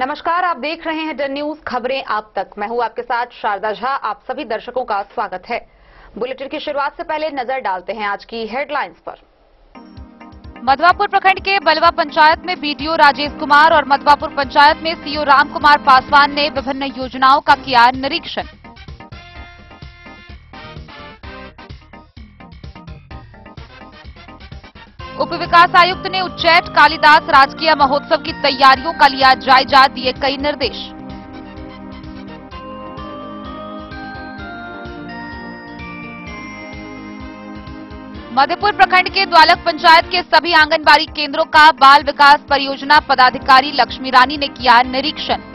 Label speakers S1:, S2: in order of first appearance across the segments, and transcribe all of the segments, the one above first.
S1: नमस्कार, आप देख रहे हैं डन न्यूज खबरें आप तक। मैं हूं आपके साथ शारदा झा। आप सभी दर्शकों का स्वागत है। बुलेटिन की शुरुआत से पहले नजर डालते हैं आज की हेडलाइंस पर।
S2: मधवापुर प्रखंड के बलवा पंचायत में बीडीओ राजेश कुमार और मधवापुर पंचायत में सीओ रामकुमार पासवान ने विभिन्न योजनाओं का किया निरीक्षण। उप विकास आयुक्त ने उच्चैठ कालिदास राजकीय महोत्सव की तैयारियों का लिया जायजा, दिए कई निर्देश। मधेपुर प्रखंड के द्वालक पंचायत के सभी आंगनबाड़ी केंद्रों का बाल विकास परियोजना पदाधिकारी लक्ष्मी रानी ने किया निरीक्षण।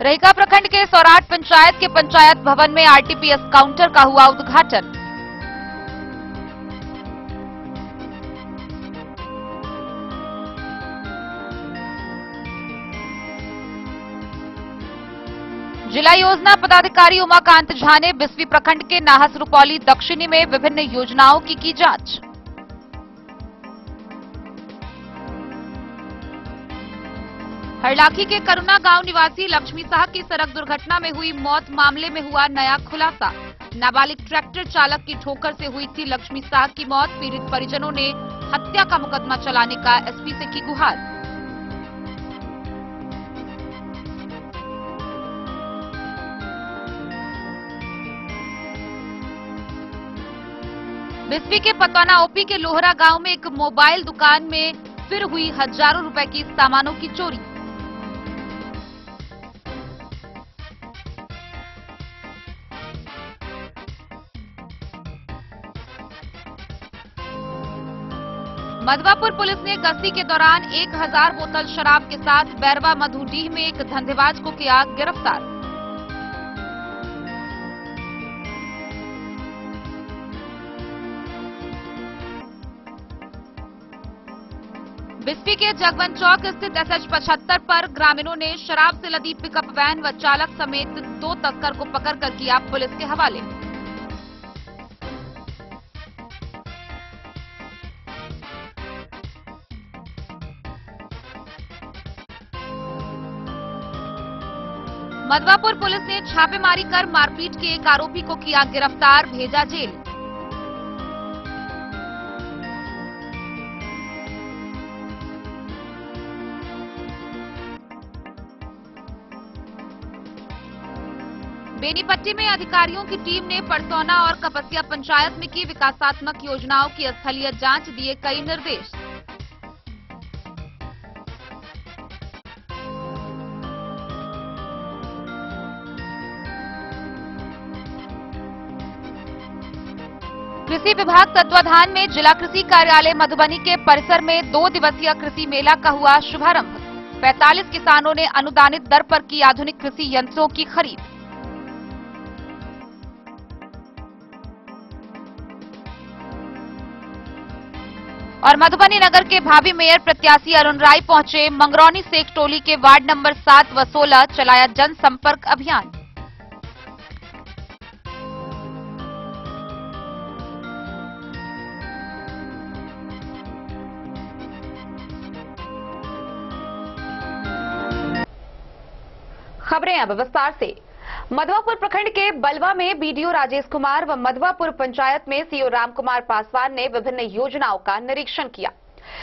S2: रहिका प्रखंड के सौराठ पंचायत के पंचायत भवन में आरटीपीएस काउंटर का हुआ उद्घाटन। जिला योजना पदाधिकारी उमाकांत झा ने बिस्वी प्रखंड के नाहस रुपौली दक्षिणी में विभिन्न योजनाओं की जांच। हरलाखी के करुणा गांव निवासी लक्ष्मी साह की सड़क दुर्घटना में हुई मौत मामले में हुआ नया खुलासा। नाबालिग ट्रैक्टर चालक की ठोकर से हुई थी लक्ष्मी साह की मौत। पीड़ित परिजनों ने हत्या का मुकदमा चलाने का एसपी से की गुहार। बिस्वी के पतवाना ओपी के लोहरा गांव में एक मोबाइल दुकान में फिर हुई हजारों रुपए की सामानों की चोरी। मधवापुर पुलिस ने गश्ती के दौरान 1000 बोतल शराब के साथ बैरवा मधुडीह में एक धंधेबाज को किया गिरफ्तार। बिस्वी के जगवन चौक स्थित एसएच 75 पर ग्रामीणों ने शराब से लदी पिकअप वैन व चालक समेत 2 तस्कर को पकड़कर किया पुलिस के हवाले। मधवापुर पुलिस ने छापेमारी कर मारपीट के एक आरोपी को किया गिरफ्तार, भेजा जेल। बेनीपट्टी में अधिकारियों की टीम ने परसौना और कपसिया पंचायत में की विकासात्मक योजनाओं की स्थलीय जांच, दिए कई निर्देश। कृषि विभाग तत्वाधान में जिला कृषि कार्यालय मधुबनी के परिसर में 2 दिवसीय कृषि मेला का हुआ शुभारंभ। 45 किसानों ने अनुदानित दर पर की आधुनिक कृषि यंत्रों की खरीद। और मधुबनी नगर के भावी मेयर प्रत्याशी अरुण राय पहुंचे मंगरौनी सेक टोली के वार्ड नंबर 7 व 16, चलाया जनसंपर्क अभियान।
S1: खबरें अब विस्तार से। मधवापुर प्रखंड के बलवा में बीडीओ राजेश कुमार व मधवापुर पंचायत में सीओ रामकुमार पासवान ने विभिन्न योजनाओं का निरीक्षण किया।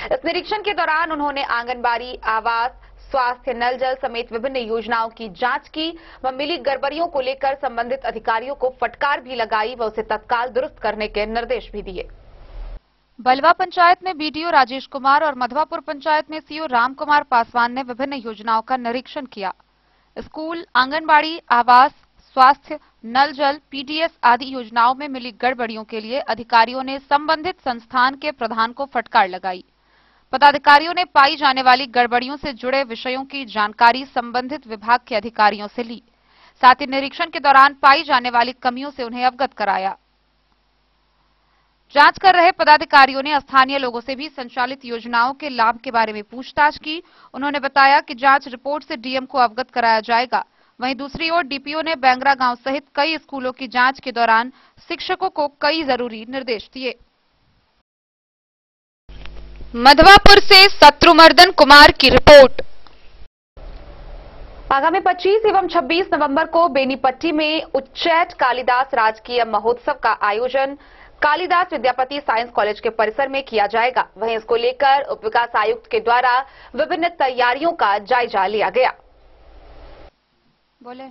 S1: इस निरीक्षण के दौरान उन्होंने आंगनबाड़ी, आवास, स्वास्थ्य, नल जल समेत विभिन्न योजनाओं की जांच की व मिली गड़बड़ियों को लेकर संबंधित अधिकारियों को फटकार भी लगाई व उसे तत्काल दुरुस्त करने के निर्देश भी दिए।
S2: बलवा पंचायत में बीडीओ राजेश कुमार और मधवापुर पंचायत में सीओ रामकुमार पासवान ने विभिन्न योजनाओं का निरीक्षण किया। स्कूल, आंगनबाड़ी, आवास, स्वास्थ्य, नल जल, पीडीएस आदि योजनाओं में मिली गड़बड़ियों के लिए अधिकारियों ने संबंधित संस्थान के प्रधान को फटकार लगाई। पदाधिकारियों ने पाई जाने वाली गड़बड़ियों से जुड़े विषयों की जानकारी संबंधित विभाग के अधिकारियों से ली। साथ ही निरीक्षण के दौरान पाई जाने वाली कमियों से उन्हें अवगत कराया। जांच कर रहे पदाधिकारियों ने स्थानीय लोगों से भी संचालित योजनाओं के लाभ के बारे में पूछताछ की। उन्होंने बताया कि जांच रिपोर्ट से डीएम को अवगत कराया जाएगा। वहीं दूसरी ओर डीपीओ ने बैंगरा गांव सहित कई स्कूलों की जांच के दौरान शिक्षकों को कई जरूरी निर्देश दिए। मधवापुर से शत्रुमर्दन कुमार की रिपोर्ट।
S1: आगामी 25 एवं 26 नवंबर को बेनीपट्टी में उच्चैठ कालिदास राजकीय महोत्सव का आयोजन कालिदास विद्यापति साइंस कॉलेज के परिसर में किया जाएगा। वहीं इसको लेकर उप विकास आयुक्त के द्वारा विभिन्न तैयारियों का जायजा लिया गया।
S2: बोले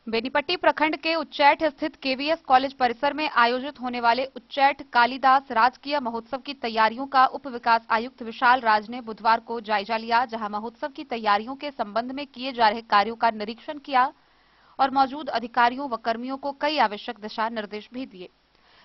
S2: बेनीपट्टी प्रखंड के उच्चैठ स्थित केवीएस कॉलेज परिसर में आयोजित होने वाले उच्चैठ कालिदास राजकीय महोत्सव की तैयारियों का उप विकास आयुक्त विशाल राज ने बुधवार को जायजा लिया, जहां महोत्सव की तैयारियों के संबंध में किए जा रहे कार्यों का निरीक्षण किया और मौजूद अधिकारियों व कर्मियों को कई आवश्यक दिशा निर्देश भी दिए।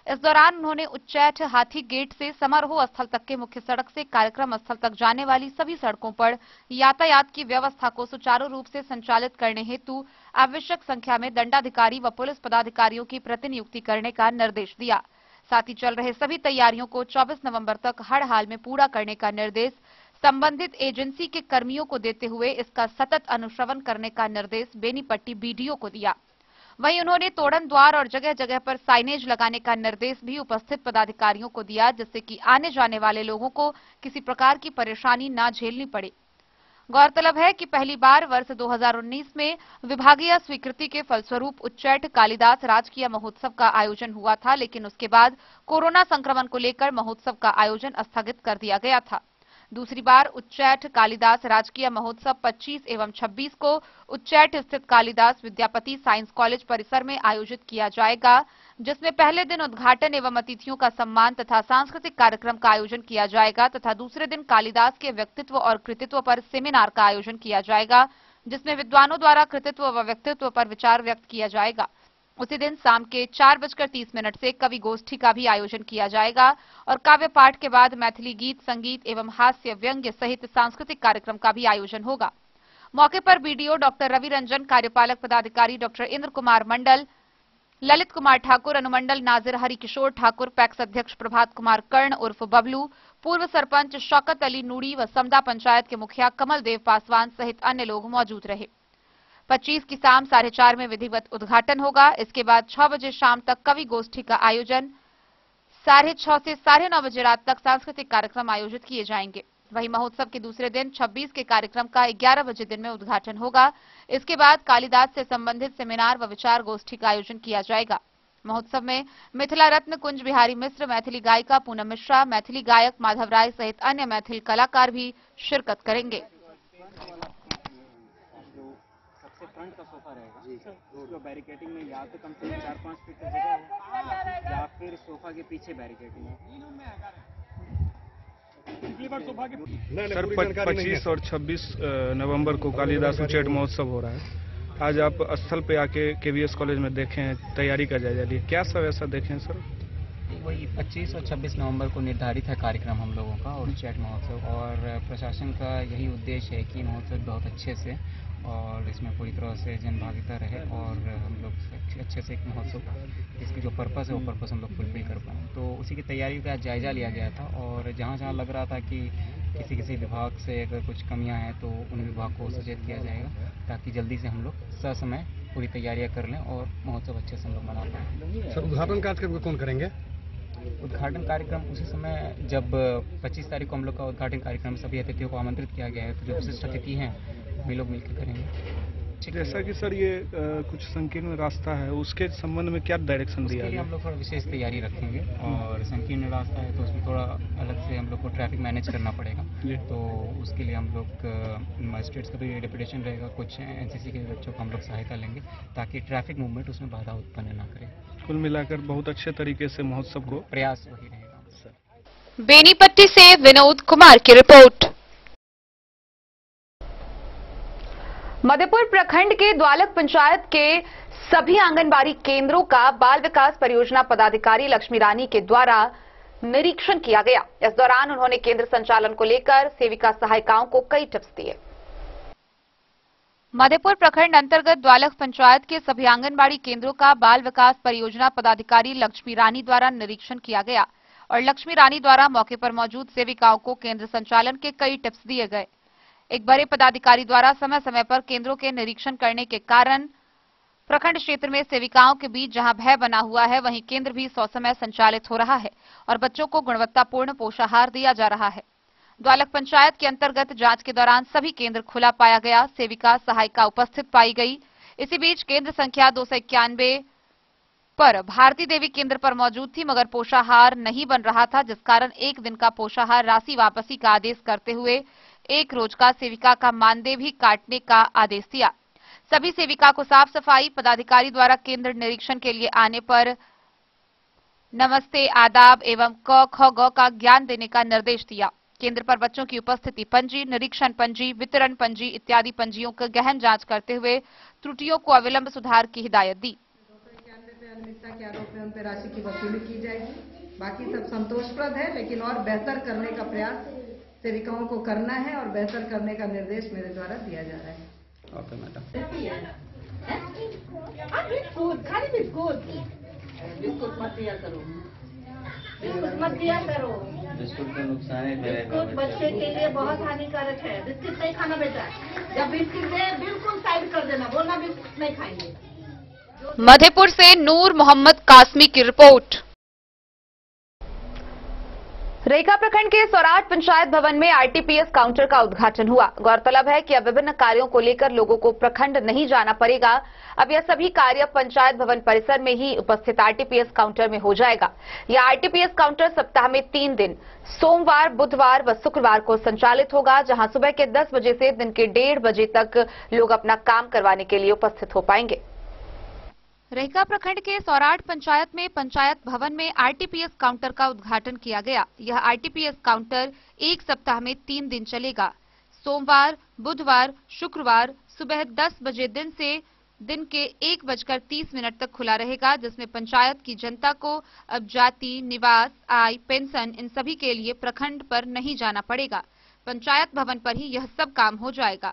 S2: इस दौरान उन्होंने उच्चैठ हाथी गेट से समारोह स्थल तक के मुख्य सड़क से कार्यक्रम स्थल तक जाने वाली सभी सड़कों पर यातायात की व्यवस्था को सुचारू रूप से संचालित करने हेतु आवश्यक संख्या में दंडाधिकारी व पुलिस पदाधिकारियों की प्रतिनियुक्ति करने का निर्देश दिया। साथ ही चल रहे सभी तैयारियों को 24 नवंबर तक हर हाल में पूरा करने का निर्देश संबंधित एजेंसी के कर्मियों को देते हुए इसका सतत अनुश्रवण करने का निर्देश बेनीपट्टी बीडीओ को दिया। वहीं उन्होंने तोड़न द्वार और जगह जगह पर साइनेज लगाने का निर्देश भी उपस्थित पदाधिकारियों को दिया, जिससे कि आने जाने वाले लोगों को किसी प्रकार की परेशानी न झेलनी पड़े। गौरतलब है कि पहली बार वर्ष 2019 में विभागीय स्वीकृति के फलस्वरूप उच्चैठ कालिदास राजकीय महोत्सव का आयोजन हुआ था, लेकिन उसके बाद कोरोना संक्रमण को लेकर महोत्सव का आयोजन स्थगित कर दिया गया था। दूसरी बार उच्चैठ कालिदास राजकीय महोत्सव 25 एवं 26 को उच्चैठ स्थित कालिदास विद्यापति साइंस कॉलेज परिसर में आयोजित किया जाएगा, जिसमें पहले दिन उद्घाटन एवं अतिथियों का सम्मान तथा सांस्कृतिक कार्यक्रम का आयोजन किया जाएगा तथा दूसरे दिन कालिदास के व्यक्तित्व और कृतित्व पर सेमिनार का आयोजन किया जाएगा, जिसमें विद्वानों द्वारा कृतित्व व व्यक्तित्व पर विचार व्यक्त किया जाएगा। उसी दिन शाम के 4:30 से कवि गोष्ठी का भी आयोजन किया जाएगा और काव्य पाठ के बाद मैथिली गीत, संगीत एवं हास्य व्यंग्य सहित सांस्कृतिक कार्यक्रम का भी आयोजन होगा। मौके पर बीडीओ डॉक्टर रवि रंजन, कार्यपालक पदाधिकारी डॉक्टर इंद्र कुमार मंडल, ललित कुमार ठाकुर, अनुमंडल नाजिर हरिकिशोर ठाकुर, पैक्स अध्यक्ष प्रभात कुमार कर्ण उर्फ बबलू, पूर्व सरपंच शौकत अली नूड़ी व समदा पंचायत के मुखिया कमल देव पासवान सहित अन्य लोग मौजूद रहे। 25 की शाम 4:30 में विधिवत उद्घाटन होगा। इसके बाद 6 बजे शाम तक कवि गोष्ठी का आयोजन, 6:30 से 9:30 बजे रात तक सांस्कृतिक कार्यक्रम आयोजित किए जाएंगे। वहीं महोत्सव के दूसरे दिन 26 के कार्यक्रम का 11 बजे दिन में उद्घाटन होगा। इसके बाद कालिदास से संबंधित सेमिनार व विचार गोष्ठी का आयोजन किया जाएगा। महोत्सव में मिथिला रत्न कुंज बिहारी मिश्र, मैथिली गायिका पूनम मिश्रा, मैथिली गायक माधव राय सहित अन्य मैथिल कलाकार भी शिरकत करेंगे।
S3: फ्रंट का सोफा रहेगा, उसको बैरिकेटिंग में या तो कम से कम 4-5 फीट की जगह है या फिर सोफा के पीछे बैरिकेटिंग है।
S4: सर 25 और 26 नवंबर को कालिदास उच्चैठ महोत्सव हो रहा है। आज आप स्थल पे आके केवीएस कॉलेज में देखें, तैयारी का जायजा लिए, क्या सब ऐसा देखें सर?
S3: वही 25 और 26 नवंबर को निर्धारित है कार्यक्रम हम लोगों का और उच्चैठ महोत्सव, और प्रशासन का यही उद्देश्य है कि महोत्सव बहुत अच्छे से और इसमें पूरी तरह से जनभागिता रहे और हम लोग अच्छे से एक महोत्सव इसकी जो पर्पस है वो पर्पस हम लोग फुलफिल कर पाएँ। तो उसी की तैयारी का जायजा लिया गया था और जहाँ जहाँ लग रहा था कि किसी विभाग से अगर कुछ कमियां हैं तो उन विभाग को सचेत किया जाएगा ताकि जल्दी से हम लोग ससमय पूरी तैयारियां कर लें और महोत्सव अच्छे से हम लोग मना पाएँ।
S4: सर उद्घाटन कार्यक्रम कौन करेंगे?
S3: उद्घाटन कार्यक्रम उसी समय जब 25 तारीख को हम लोग का उद्घाटन कार्यक्रम सभी अतिथियों को आमंत्रित किया गया है, तो जो विशिष्ट अतिथि हैं वे लोग मिलकर करेंगे।
S4: जैसा कि सर ये कुछ संकीर्ण रास्ता है, उसके संबंध में क्या डायरेक्शन दिया है?
S3: हम लोग थोड़ा विशेष तैयारी रखेंगे और संकीर्ण रास्ता है तो उसमें थोड़ा अलग से हम लोग को ट्रैफिक मैनेज करना पड़ेगा, तो उसके लिए हम लोग मजिस्ट्रेट्स का भी डेपुटेशन रहेगा, कुछ एनसीसी के बच्चों को हम लोग सहायता लेंगे ताकि ट्रैफिक मूवमेंट उसमें बाधा उत्पन्न ना करे।
S4: कुल मिलाकर बहुत अच्छे तरीके से महोत्सव को
S3: प्रयास वही रहेगा सर।
S2: बेनीपट्टी से विनोद कुमार की रिपोर्ट।
S1: मधेपुर प्रखंड के द्वालक पंचायत के सभी आंगनबाड़ी केंद्रों का बाल विकास परियोजना पदाधिकारी लक्ष्मी रानी के द्वारा निरीक्षण किया गया। इस दौरान उन्होंने केंद्र संचालन को लेकर सेविका सहायिकाओं को कई टिप्स दिए।
S2: मधेपुर प्रखंड अंतर्गत द्वालक पंचायत के सभी आंगनबाड़ी केंद्रों का बाल विकास परियोजना पदाधिकारी लक्ष्मी रानी द्वारा निरीक्षण किया गया और लक्ष्मी रानी द्वारा मौके पर मौजूद सेविकाओं को केंद्र संचालन के कई टिप्स दिए गए। एक बड़े पदाधिकारी द्वारा समय समय पर केंद्रों के निरीक्षण करने के कारण प्रखंड क्षेत्र में सेविकाओं के बीच जहां भय बना हुआ है, वहीं केंद्र भी ससमय संचालित हो रहा है और बच्चों को गुणवत्तापूर्ण पोषाहार दिया जा रहा है। द्वालक पंचायत के अंतर्गत जांच के दौरान सभी केंद्र खुला पाया गया। सेविका सहायिका उपस्थित पाई गई। इसी बीच केंद्र संख्या 291 पर भारती देवी केंद्र पर मौजूद थी, मगर पोषाहार नहीं बन रहा था, जिस कारण एक दिन का पोषाहार राशि वापसी का आदेश करते हुए एक रोज का सेविका का मानदेय भी काटने का आदेश दिया। सभी सेविका को साफ सफाई पदाधिकारी द्वारा केंद्र निरीक्षण के लिए आने पर नमस्ते, आदाब एवं क ख ग का ज्ञान देने का निर्देश दिया। केंद्र पर बच्चों की उपस्थिति पंजी, निरीक्षण पंजी, वितरण पंजी इत्यादि पंजियों का गहन जांच करते हुए त्रुटियों को अविलंब सुधार की हिदायत दी।
S5: 291 पे अनियमितता के आरोप में उन पर राशि की वसूली की जाएगी। बाकी सब संतोषप्रद है, लेकिन और बेहतर करने का प्रयास सेविकाओं को करना है और बेहतर करने का निर्देश मेरे द्वारा दिया जा रहा है।
S3: Okay madam.
S5: बिस्कुट मत दिया करो, बिस्कुट मत दिया करो।
S3: बिस्कुट का नुकसान है मेरे
S5: बिस्कुट बच्चे के लिए बहुत हानिकारक है। बिस्किट नहीं खाना बेटा। जब बिस्किट दे बिल्कुल साइड कर देना, बोलना बिस्कुट नहीं खाएंगे।
S2: मधेपुर से नूर मोहम्मद कासमी की रिपोर्ट।
S1: रेखा प्रखंड के सौराठ पंचायत भवन में आरटीपीएस काउंटर का उद्घाटन हुआ। गौरतलब है कि अब विभिन्न कार्यों को लेकर लोगों को प्रखंड नहीं जाना पड़ेगा। अब यह सभी कार्य पंचायत भवन परिसर में ही उपस्थित आरटीपीएस काउंटर में हो जाएगा। यह आरटीपीएस काउंटर सप्ताह में 3 दिन सोमवार, बुधवार व शुक्रवार को संचालित होगा, जहां सुबह के 10 बजे से दिन के 1:30 बजे तक लोग अपना काम करवाने के लिए उपस्थित हो पाएंगे।
S2: रेखा प्रखंड के सौराठ पंचायत में पंचायत भवन में आरटीपीएस काउंटर का उद्घाटन किया गया। यह आरटीपीएस काउंटर एक सप्ताह में 3 दिन चलेगा। सोमवार, बुधवार, शुक्रवार सुबह 10 बजे से दिन के 1:30 तक खुला रहेगा, जिसमें पंचायत की जनता को अब जाति, निवास, आय, पेंशन इन सभी के लिए प्रखंड पर नहीं जाना पड़ेगा। पंचायत भवन पर ही यह सब काम हो जाएगा।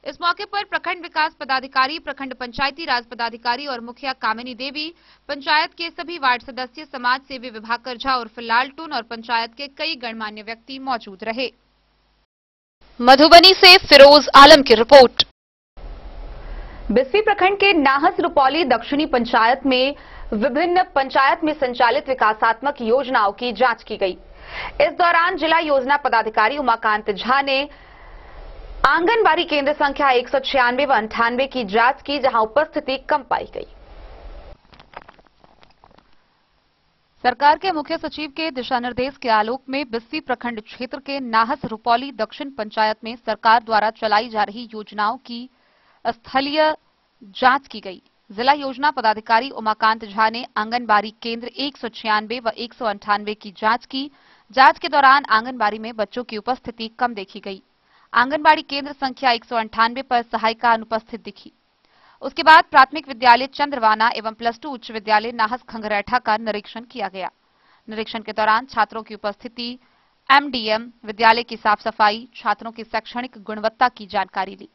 S2: इस मौके पर प्रखंड विकास पदाधिकारी, प्रखंड पंचायती राज पदाधिकारी और मुखिया कामिनी देवी, पंचायत के सभी वार्ड सदस्य, समाज सेवी विभाकर झा और लालटून और पंचायत के कई गणमान्य व्यक्ति मौजूद रहे। मधुबनी से फिरोज आलम की रिपोर्ट।
S1: बिस्फी प्रखंड के नाहस रुपौली दक्षिणी पंचायत में विभिन्न पंचायत में संचालित विकासात्मक योजनाओं की जांच की गई। इस दौरान जिला योजना पदाधिकारी उमाकांत झा ने आंगनबाड़ी केंद्र संख्या 196 व 98 की जांच की, जहां उपस्थिति कम पाई गई।
S2: सरकार के मुख्य सचिव के दिशा निर्देश के आलोक में बिस्फी प्रखंड क्षेत्र के नाहस रुपौली दक्षिण पंचायत में सरकार द्वारा चलाई जा रही योजनाओं की स्थलीय जांच की गई। जिला योजना पदाधिकारी उमाकांत झा ने आंगनबाड़ी केंद्र 196 व 198 की जांच की। जांच के दौरान आंगनबाड़ी में बच्चों की उपस्थिति कम देखी गई। आंगनबाड़ी केंद्र संख्या 198 पर सहायिका अनुपस्थित दिखी। उसके बाद प्राथमिक विद्यालय चंद्रवाना एवं +2 उच्च विद्यालय नाहस खंगरैठा का निरीक्षण किया गया। निरीक्षण के दौरान छात्रों की उपस्थिति, एमडीएम, विद्यालय की साफ सफाई, छात्रों की शैक्षणिक गुणवत्ता की जानकारी ली।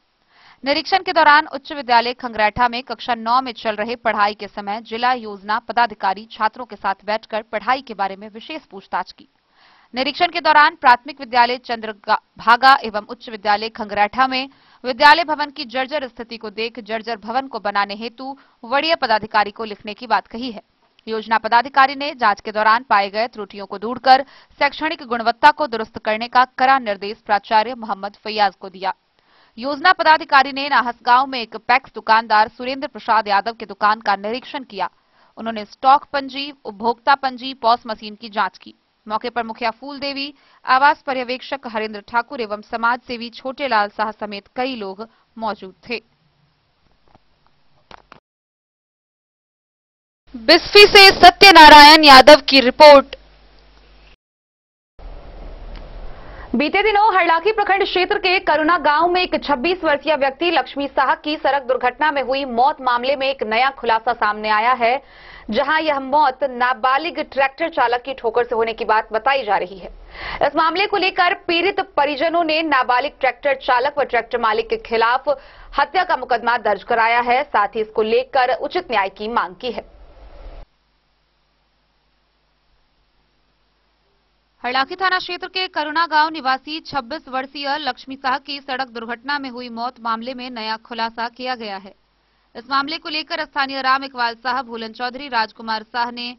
S2: निरीक्षण के दौरान उच्च विद्यालय खंगरैठा में कक्षा 9 में चल रहे पढ़ाई के समय जिला योजना पदाधिकारी छात्रों के साथ बैठकर पढ़ाई के बारे में विशेष पूछताछ की। निरीक्षण के दौरान प्राथमिक विद्यालय चंद्रभागा एवं उच्च विद्यालय खंगरैठा में विद्यालय भवन की जर्जर स्थिति को देख जर्जर भवन को बनाने हेतु वरीय पदाधिकारी को लिखने की बात कही है। योजना पदाधिकारी ने जांच के दौरान पाए गए त्रुटियों को दूर कर शैक्षणिक गुणवत्ता को दुरुस्त करने का कड़ा निर्देश प्राचार्य मोहम्मद फैयाज को दिया। योजना पदाधिकारी ने नाहस गांव में एक पैक्स दुकानदार सुरेंद्र प्रसाद यादव की दुकान का निरीक्षण किया। उन्होंने स्टॉक पंजी, उपभोक्ता पंजी, पॉस मशीन की जांच की। मौके पर मुखिया फूल देवी, आवास पर्यवेक्षक हरेंद्र ठाकुर एवं समाज सेवी छोटेलाल शाह समेत कई लोग मौजूद थे। बिस्फी से सत्यनारायण यादव की रिपोर्ट।
S1: बीते दिनों हरलाखी प्रखंड क्षेत्र के करुणा गांव में एक 26 वर्षीय व्यक्ति लक्ष्मी शाह की सड़क दुर्घटना में हुई मौत मामले में एक नया खुलासा सामने आया है, जहां यह मौत नाबालिग ट्रैक्टर चालक की ठोकर से होने की बात बताई जा रही है। इस मामले को लेकर पीड़ित परिजनों ने नाबालिग ट्रैक्टर चालक व ट्रैक्टर मालिक के खिलाफ हत्या का मुकदमा दर्ज कराया है। साथ ही इसको लेकर उचित न्याय की मांग की है।
S2: हरलाखी थाना क्षेत्र के करुणा गांव निवासी 26 वर्षीय लक्ष्मी शाह की सड़क दुर्घटना में हुई मौत मामले में नया खुलासा किया गया है। इस मामले को लेकर स्थानीय राम इकबाल साहब, भूलन चौधरी, राजकुमार शाह ने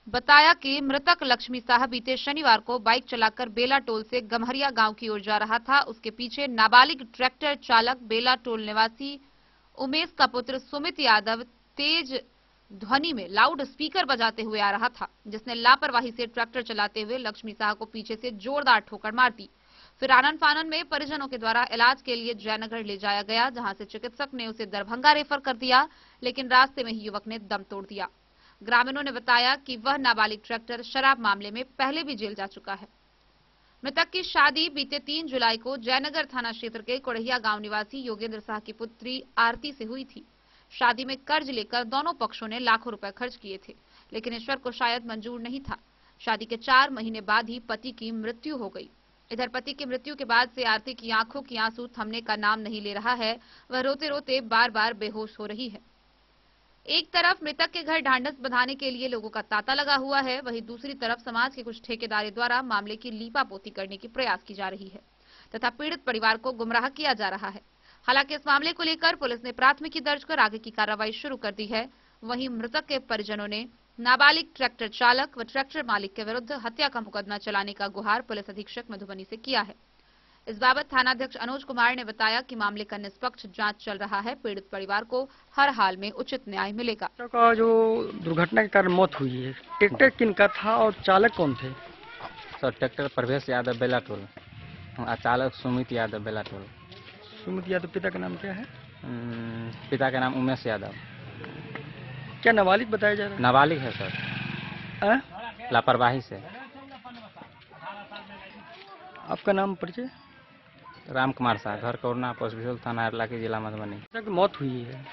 S2: बताया कि मृतक लक्ष्मी शाह बीते शनिवार को बाइक चलाकर बेला टोल से गम्हरिया गांव की ओर जा रहा था। उसके पीछे नाबालिग ट्रैक्टर चालक बेला टोल निवासी उमेश का पुत्र सुमित यादव तेज ध्वनि में लाउड स्पीकर बजाते हुए आ रहा था, जिसने लापरवाही से ट्रैक्टर चलाते हुए लक्ष्मी शाह को पीछे से जोरदार ठोकर मार दी। फिर आनन फानन में परिजनों के द्वारा इलाज के लिए जयनगर ले जाया गया, जहां से चिकित्सक ने उसे दरभंगा रेफर कर दिया, लेकिन रास्ते में ही युवक ने दम तोड़ दिया। ग्रामीणों ने बताया कि वह नाबालिग ट्रैक्टर शराब मामले में पहले भी जेल जा चुका है। मृतक की शादी बीते 3 जुलाई को जयनगर थाना क्षेत्र के कोड़हिया गांव निवासी योगेंद्र शाह की पुत्री आरती से हुई थी। शादी में कर्ज लेकर दोनों पक्षों ने लाखों रुपए खर्च किए थे, लेकिन ईश्वर को शायद मंजूर नहीं था। शादी के 4 महीने बाद ही पति की मृत्यु हो गई। इधर पति की मृत्यु के बाद से आरती की आंखों की आंसू थमने का नाम नहीं ले रहा है। वह रोते रोते बार बार बेहोश हो रही है। एक तरफ मृतक के घर ढांढस बंधाने के लिए लोगों का तांता लगा हुआ है, वहीं दूसरी तरफ समाज के कुछ ठेकेदारों द्वारा मामले की लीपापोती करने की प्रयास की जा रही है तथा पीड़ित परिवार को गुमराह किया जा रहा है। हालांकि इस मामले को लेकर पुलिस ने प्राथमिकी दर्ज कर आगे की कार्रवाई शुरू कर दी है। वहीं मृतक के परिजनों ने नाबालिग ट्रैक्टर चालक व ट्रैक्टर मालिक के विरुद्ध हत्या का मुकदमा चलाने का गुहार पुलिस अधीक्षक मधुबनी से किया है। इस बाबत थानाध्यक्ष अनुज कुमार ने बताया कि मामले का निष्पक्ष जांच चल रहा है। पीड़ित परिवार को हर हाल में उचित न्याय मिलेगा।
S6: का जो दुर्घटना के कारण मौत हुई है, ट्रैक्टर किनका था और चालक कौन थे?
S3: सर ट्रैक्टर प्रवेश यादव बेला टोल, चालक सुमित यादव बेला टोल।
S6: सुमित यादव पिता का नाम क्या है?
S3: पिता का नाम उमेश यादव।
S6: क्या नाबालिग बताया जा रहा है?
S3: नाबालिग है सर, लापरवाही से।
S6: आपका नाम परिचय?
S3: राम कुमार शाह, घर कोरना, पोस्ट बिशोल, थाना इलाके, जिला मधुबनी।
S6: मौत हुई है।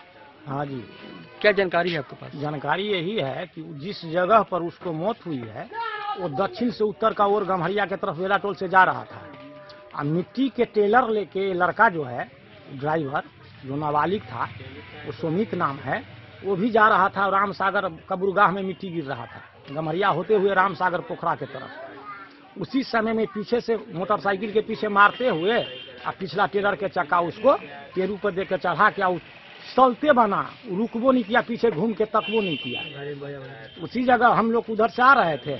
S7: हाँ जी,
S6: क्या जानकारी है आपके पास?
S7: जानकारी यही है कि जिस जगह पर उसको मौत हुई है वो दक्षिण से उत्तर का ओर गम्हरिया के तरफ बेला टोल से जा रहा था। मिट्टी के टेलर लेके लड़का जो है ड्राइवर, जो नाबालिग था, वो सुमित नाम है, वो भी जा रहा था। राम सागर कब्रगाह में मिट्टी गिर रहा था, गम्हरिया होते हुए राम सागर पोखरा के तरफ। उसी समय में पीछे से मोटरसाइकिल के पीछे मारते हुए और पिछला टेलर के चक्का उसको पेरू पर देकर चढ़ा के चलते बना, रुकबो नहीं किया, पीछे घूम के तकबो नहीं किया। उसी जगह हम लोग उधर से आ रहे थे,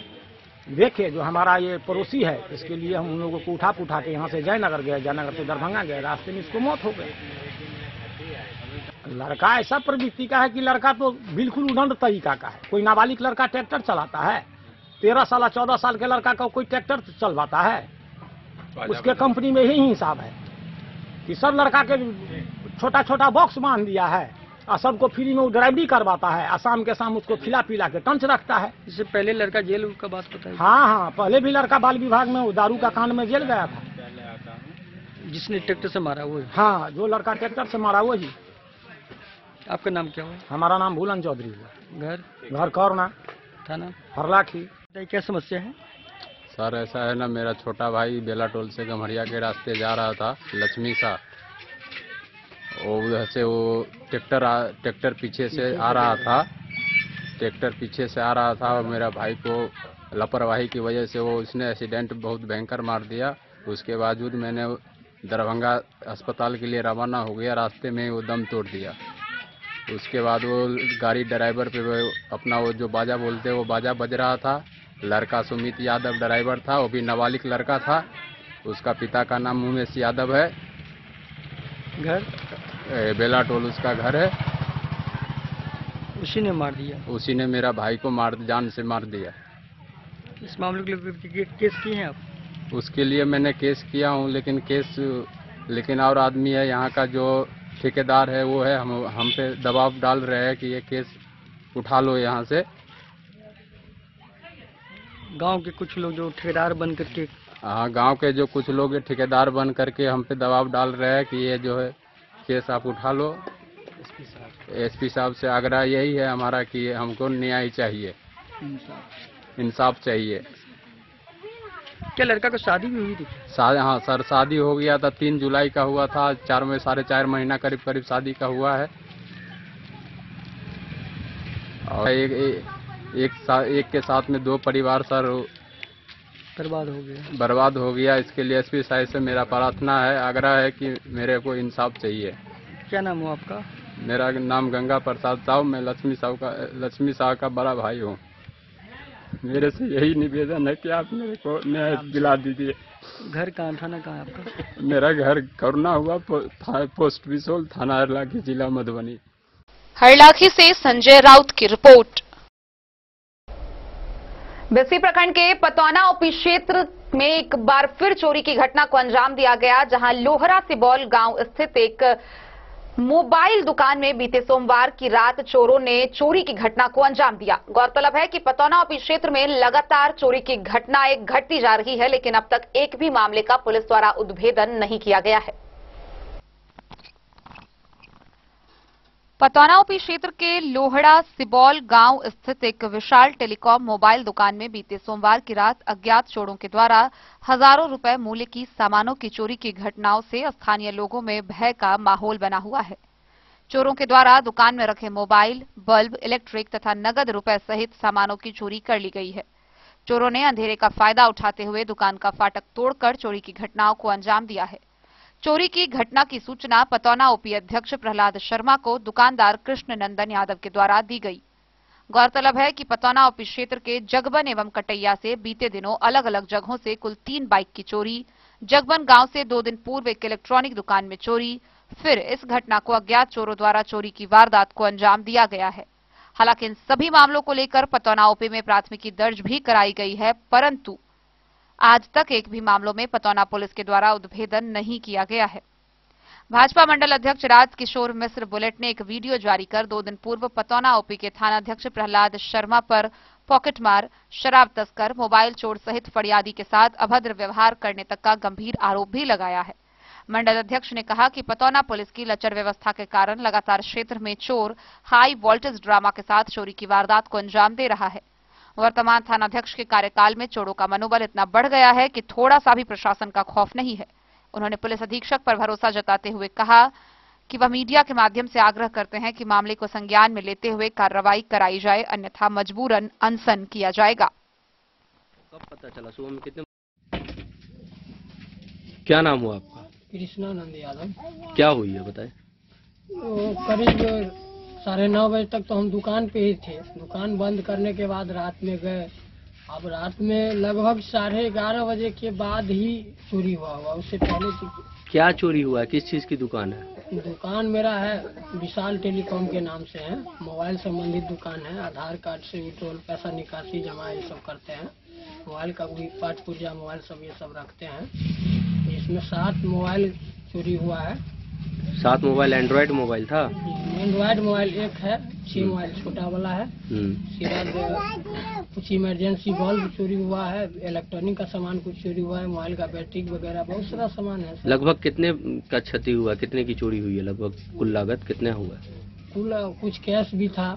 S7: देखे जो हमारा ये पड़ोसी है, इसके लिए हम उन लोगों को उठा के यहाँ से जयनगर गए, जयनगर से दरभंगा गए। रास्ते में इसको मौत हो गई। लड़का ऐसा प्रवृत्ति का है कि लड़का तो बिल्कुल उदंड तरीका का है। कोई नाबालिग लड़का ट्रैक्टर चलाता है? 13 साल 14 साल के लड़का का कोई ट्रैक्टर चलवाता है? उसके कंपनी में यही हिसाब है कि सब लड़का के छोटा छोटा बॉक्स बांध दिया है और सबको फ्री में ड्राइवरी करवाता है और शाम के शाम उसको खिला पिला के टंच रखता है।
S6: इससे पहले लड़का जेल का बात बताइए।
S7: हाँ, पहले भी लड़का बाल विभाग में दारू का कांड में जेल गया था।
S6: जिसने ट्रैक्टर से मारा वो?
S7: हाँ, जो लड़का ट्रैक्टर से मारा वही।
S6: आपका नाम क्या हुआ?
S7: हमारा नाम भूलन चौधरी हुआ। घर कौरना,
S6: थाना
S7: हरलाखी।
S6: क्या समस्या है?
S8: सर ऐसा है ना, मेरा छोटा भाई बेला टोल से गम्हरिया के रास्ते जा रहा था, लक्ष्मी शाह, और उधर से वो ट्रैक्टर पीछे से आ रहा था। ट्रैक्टर पीछे से आ रहा था और मेरा भाई को लापरवाही की वजह से वो उसने एक्सीडेंट बहुत भयंकर मार दिया। उसके बावजूद मैंने दरभंगा अस्पताल के लिए रवाना हो गया, रास्ते में वो दम तोड़ दिया। उसके बाद वो गाड़ी ड्राइवर पे वो अपना वो जो बाजा बोलते हैं वो बाजा बज रहा था। लड़का सुमित यादव ड्राइवर था, वो भी नाबालिग लड़का था। उसका पिता का नाम उमेश यादव है।
S6: घर
S8: बेला टोल उसका घर है।
S6: उसी ने मार दिया?
S8: उसी ने मेरा भाई को जान से मार दिया।
S6: इस मामले के लिए केस किए हैं आप?
S8: उसके लिए मैंने केस किया हूँ, लेकिन और आदमी है यहाँ का जो ठेकेदार है वो है, हम पे दबाव डाल रहे हैं कि ये केस उठा लो यहाँ से।
S6: गांव के कुछ लोग जो ठेकेदार बन करके,
S8: हाँ, गांव के जो कुछ लोग ठेकेदार बन करके हम पे दबाव डाल रहे हैं कि ये जो है केस आप उठा लो। एसपी साहब से आग्रह यही है हमारा कि हमको न्याय चाहिए, इंसाफ चाहिए।
S6: क्या लड़का को शादी भी हुई थी?
S8: हाँ सर, शादी हो गया था, 3 जुलाई का हुआ था। 4.5 महीना करीब शादी का हुआ है। और एक के साथ में 2 परिवार सर बर्बाद हो गया। इसके लिए एसपी साहब से मेरा प्रार्थना है, आग्रह है कि मेरे को इंसाफ चाहिए।
S6: क्या नाम हो आपका?
S8: मेरा नाम गंगा प्रसाद साहू, मैं लक्ष्मी साहू का बड़ा भाई हूँ। मेरे से यही निवेदन है कि आप मेरे को न्याय दिला दीजिए।
S6: घर कहाँ, थाना कहाँ है आपका?
S8: मेरा घर करुणा हुआ पोस्ट बिसोल, थाना हरलाखी, जिला मधुबनी।
S2: हरलाखी से संजय राउत की रिपोर्ट।
S1: बिस्सी प्रखंड के पतौना ओपी क्षेत्र में एक बार फिर चोरी की घटना को अंजाम दिया गया, जहां लोहरा सिबौल गांव स्थित एक मोबाइल दुकान में बीते सोमवार की रात चोरों ने चोरी की घटना को अंजाम दिया। गौरतलब है कि पतौना ओपी क्षेत्र में लगातार चोरी की घटनाएं घटती जा रही है, लेकिन अब तक एक भी मामले का पुलिस द्वारा उद्भेदन नहीं किया गया है।
S2: पतौना ओपी क्षेत्र के लोहड़ा सिबौल गांव स्थित एक विशाल टेलीकॉम मोबाइल दुकान में बीते सोमवार की रात अज्ञात चोरों के द्वारा हजारों रुपए मूल्य की सामानों की चोरी की घटनाओं से स्थानीय लोगों में भय का माहौल बना हुआ है। चोरों के द्वारा दुकान में रखे मोबाइल, बल्ब, इलेक्ट्रिक तथा नगद रुपए सहित सामानों की चोरी कर ली गई है। चोरों ने अंधेरे का फायदा उठाते हुए दुकान का फाटक तोड़कर चोरी की घटनाओं को अंजाम दिया है। चोरी की घटना की सूचना पतौना ओपी अध्यक्ष प्रहलाद शर्मा को दुकानदार कृष्ण नंदन यादव के द्वारा दी गई। गौरतलब है कि पतौना ओपी क्षेत्र के जगबन एवं कटैया से बीते दिनों अलग अलग जगहों से कुल 3 बाइक की चोरी, जगबन गांव से 2 दिन पूर्व एक इलेक्ट्रॉनिक दुकान में चोरी, फिर इस घटना को अज्ञात चोरों द्वारा चोरी की वारदात को अंजाम दिया गया है। हालांकि इन सभी मामलों को लेकर पतौना ओपी में प्राथमिकी दर्ज भी कराई गई है, परंतु आज तक एक भी मामलों में पतौना पुलिस के द्वारा उद्भेदन नहीं किया गया है। भाजपा मंडल अध्यक्ष राजकिशोर मिश्र बुलेट ने एक वीडियो जारी कर 2 दिन पूर्व पतौना ओपी के थानाध्यक्ष प्रहलाद शर्मा पर पॉकेटमार, शराब तस्कर, मोबाइल चोर सहित फरियादी के साथ अभद्र व्यवहार करने तक का गंभीर आरोप भी लगाया है। मंडल अध्यक्ष ने कहा कि पतौना पुलिस की लचर व्यवस्था के कारण लगातार क्षेत्र में चोर हाई वोल्टेज ड्रामा के साथ चोरी की वारदात को अंजाम दे रहा है। वर्तमान थानाध्यक्ष के कार्यकाल में चोरों का मनोबल इतना बढ़ गया है कि थोड़ा सा भी प्रशासन का खौफ नहीं है। उन्होंने पुलिस अधीक्षक पर भरोसा जताते हुए कहा कि वह मीडिया के माध्यम से आग्रह करते हैं कि मामले को संज्ञान में लेते हुए कार्रवाई कराई जाए, अन्यथा मजबूरन अनशन किया जाएगा।
S9: कब पता चला सुबह में कितने? क्या नाम हुआ आपका?
S10: कृष्णानंद यादव।
S9: क्या हुई है बताए?
S10: करीब 9:30 बजे तक तो हम दुकान पे ही थे। दुकान बंद करने के बाद रात में गए। अब रात में लगभग 11:30 बजे के बाद ही चोरी हुआ। उससे पहले
S9: क्या चोरी हुआ है? किस चीज की दुकान है?
S10: दुकान मेरा है विशाल टेलीकॉम के नाम से है। मोबाइल संबंधित दुकान है। आधार कार्ड से विड्रॉल, पैसा निकासी, जमा ये सब करते हैं। मोबाइल का भी पाठ पूजा, मोबाइल सब ये सब रखते हैं। इसमें 7 मोबाइल चोरी हुआ है।
S9: 7 मोबाइल एंड्रॉइड मोबाइल था?
S10: एंड्रॉइड मोबाइल एक है, 6 मोबाइल छोटा वाला है। कुछ इमरजेंसी बल्ब चोरी हुआ है, इलेक्ट्रॉनिक का सामान कुछ चोरी हुआ है, मोबाइल का बैटरी वगैरह बहुत सारा सामान है।
S9: लगभग कितने का क्षति हुआ? कितने की चोरी हुई है? लगभग कुल लागत कितने हुआ?
S10: कुल कुछ कैश भी था।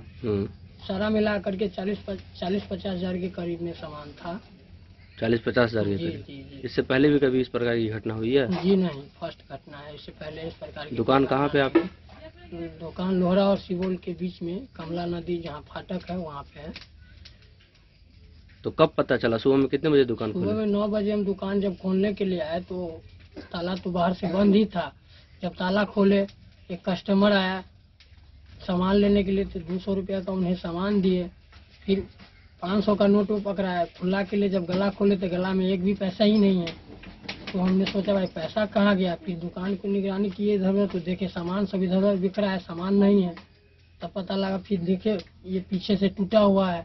S10: सारा मिला करके 40-50 हजार के करीब में सामान था।
S9: 40-50 हजार के करीब। इससे पहले भी कभी इस प्रकार की घटना हुई है?
S10: जी नहीं, फर्स्ट घटना है। इससे पहले इस प्रकार की।
S9: दुकान कहाँ पे आपकी?
S10: दुकान लोहरा और सिबौल के बीच में कमला नदी जहाँ फाटक है वहाँ पे है।
S9: तो कब पता चला? सुबह में कितने बजे दुकान खोले?
S10: सुबह में 9 बजे हम दुकान जब खोलने के लिए आए तो ताला तो बाहर से बंद ही था। जब ताला खोले एक कस्टमर आया सामान लेने के लिए, तो 200 रुपया का उन्हें सामान दिए। फिर 500 का नोट वो पकड़ाया। खुला के लिए जब गला खोले तो गला में एक भी पैसा ही नहीं है। तो हमने सोचा भाई पैसा कहाँ गया। फिर दुकान को निगरानी किए इधर तो देखे सामान सब इधर उधर बिक रहा है, सामान नहीं है। तब पता लगा, फिर देखे ये पीछे से टूटा हुआ है,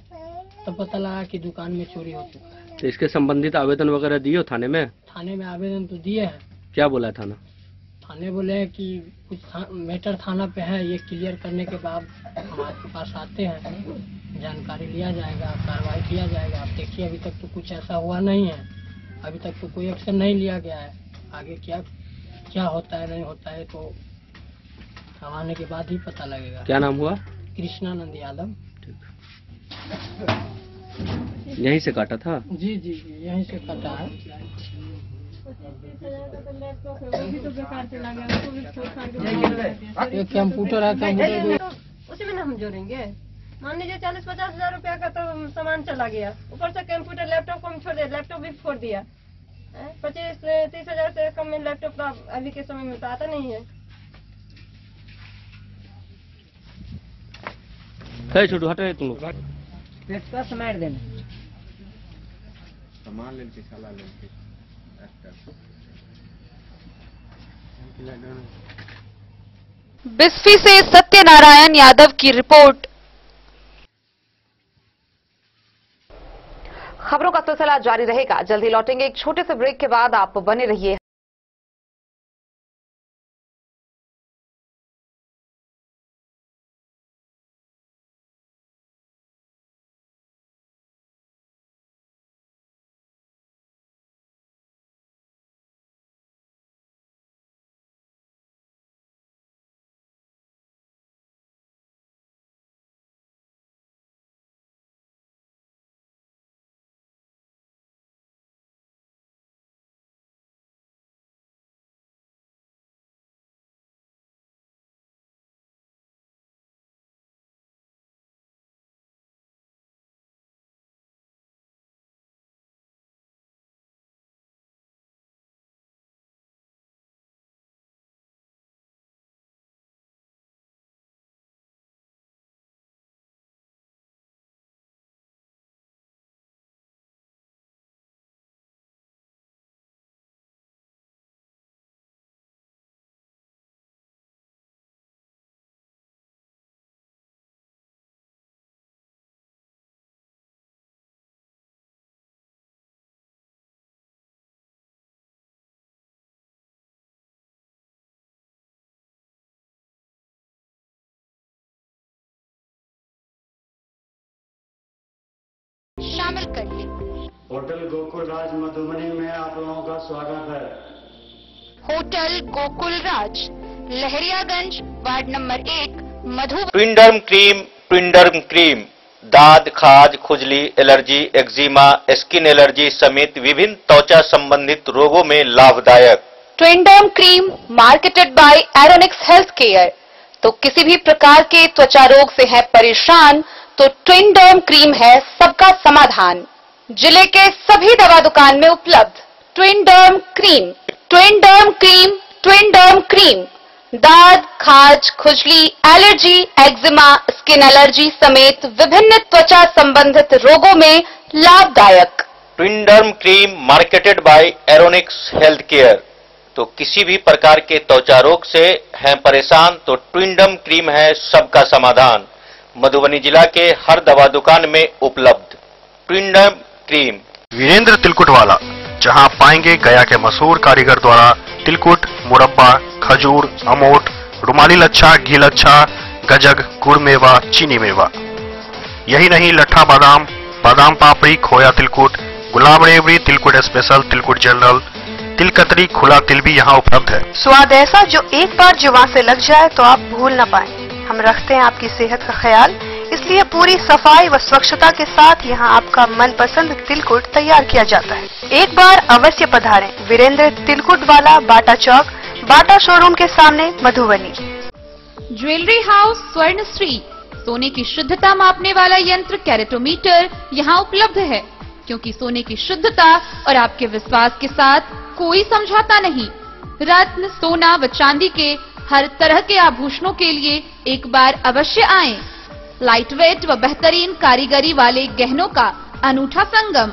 S10: तब पता लगा कि दुकान में चोरी हो चुका है।
S9: तो इसके संबंधित आवेदन वगैरह दिए हो थाने में?
S10: थाने में आवेदन तो दिए हैं।
S9: क्या बोला है थाना?
S10: थाने बोले हैं कि कुछ मैटर थाना पे है, ये क्लियर करने के बाद हमारे पास आते हैं, जानकारी लिया जाएगा, कार्रवाई किया जाएगा। आप देखिए अभी तक तो कुछ ऐसा हुआ नहीं है। अभी तक तो कोई एक्शन नहीं लिया गया है। आगे क्या होता है नहीं होता है तो आने के बाद ही पता लगेगा।
S9: क्या नाम हुआ?
S10: कृष्णानंद यादव।
S9: यहीं से काटा था?
S10: जी जी जी, यहीं से काटा है। एक कंप्यूटर है, कंप्यूटर
S11: उसी में हम जोड़ेंगे। मान लीजिए 40-50 हजार रुपया का तो सामान चला गया, ऊपर से कंप्यूटर लैपटॉप को हम छोड़ दिया, लैपटॉप भी फोड़ दिया। 25-30 हजार से कम में लैपटॉप अभी के समय में तो आता नहीं है।
S6: कहे छोटू हटे तुम लोग
S10: समार देना
S12: सामान लेके साला लेके
S2: बिस्फी से सत्यनारायण यादव की रिपोर्ट।
S1: खबरों का सिलसिला जारी रहेगा, जल्दी लौटेंगे एक छोटे से ब्रेक के बाद, आप बने रहिए।
S2: शामिल कर ले।
S13: होटल गोकुल राज मधुबनी में आप लोगों का स्वागत है।
S2: होटल गोकुल राज, Lahariaganj, ward number 1, Madhubani.
S14: ट्विंडर्म cream दाद, खाज, खुजली, एलर्जी, एक्जिमा, स्किन एलर्जी समेत विभिन्न त्वचा संबंधित रोगों में लाभदायक।
S2: Twinderm cream marketed by Aronix health care. तो किसी भी प्रकार के त्वचा रोग से है परेशान तो ट्विंडर्म क्रीम है सबका समाधान। जिले के सभी दवा दुकान में उपलब्ध ट्विंडर्म क्रीम। ट्विंडर्म क्रीम, ट्विंडर्म क्रीम दाद, खाज, खुजली, एलर्जी, एक्जिमा, स्किन एलर्जी समेत विभिन्न त्वचा संबंधित रोगों में लाभदायक।
S14: Twinderm cream marketed by Aronix health care. तो किसी भी प्रकार के त्वचा रोग से हैं परेशान तो ट्विंडर्म क्रीम है सबका समाधान। मधुबनी जिला के हर दवा दुकान में उपलब्ध ट्विंडर्म क्रीम।
S15: वीरेंद्र तिलकुट वाला, जहां पाएंगे गया के मशहूर कारीगर द्वारा तिलकुट, मुरब्बा, खजूर, अमोट, रुमाली लच्छा, घी लच्छा, गजक, गुड़ मेवा, चीनी मेवा। यही नहीं, लट्ठा बादाम, बादाम पापड़ी, खोया तिलकुट, गुलाब रेवड़ी, तिलकुट स्पेशल, तिलकुट जनरल, तिल कतरी, खुला तिल भी यहाँ उपलब्ध है।
S16: स्वाद ऐसा जो एक बार जुबान से लग जाए तो आप भूल न पाएं। हम रखते हैं आपकी सेहत का ख्याल, इसलिए पूरी सफाई व स्वच्छता के साथ यहाँ आपका मनपसंद तिलकुट तैयार किया जाता है। एक बार अवश्य पधारें। वीरेंद्र तिलकुट वाला, बाटा चौक, बाटा शोरूम के सामने, मधुबनी।
S2: ज्वेलरी हाउस स्वर्ण श्री, सोने की शुद्धता मापने वाला यंत्र कैरेटोमीटर यहाँ उपलब्ध है, क्योंकि सोने की शुद्धता और आपके विश्वास के साथ कोई समझौता नहीं। रत्न, सोना व चांदी के हर तरह के आभूषणों के लिए एक बार अवश्य आएं। लाइट वेट व बेहतरीन कारीगरी वाले गहनों का अनूठा संगम।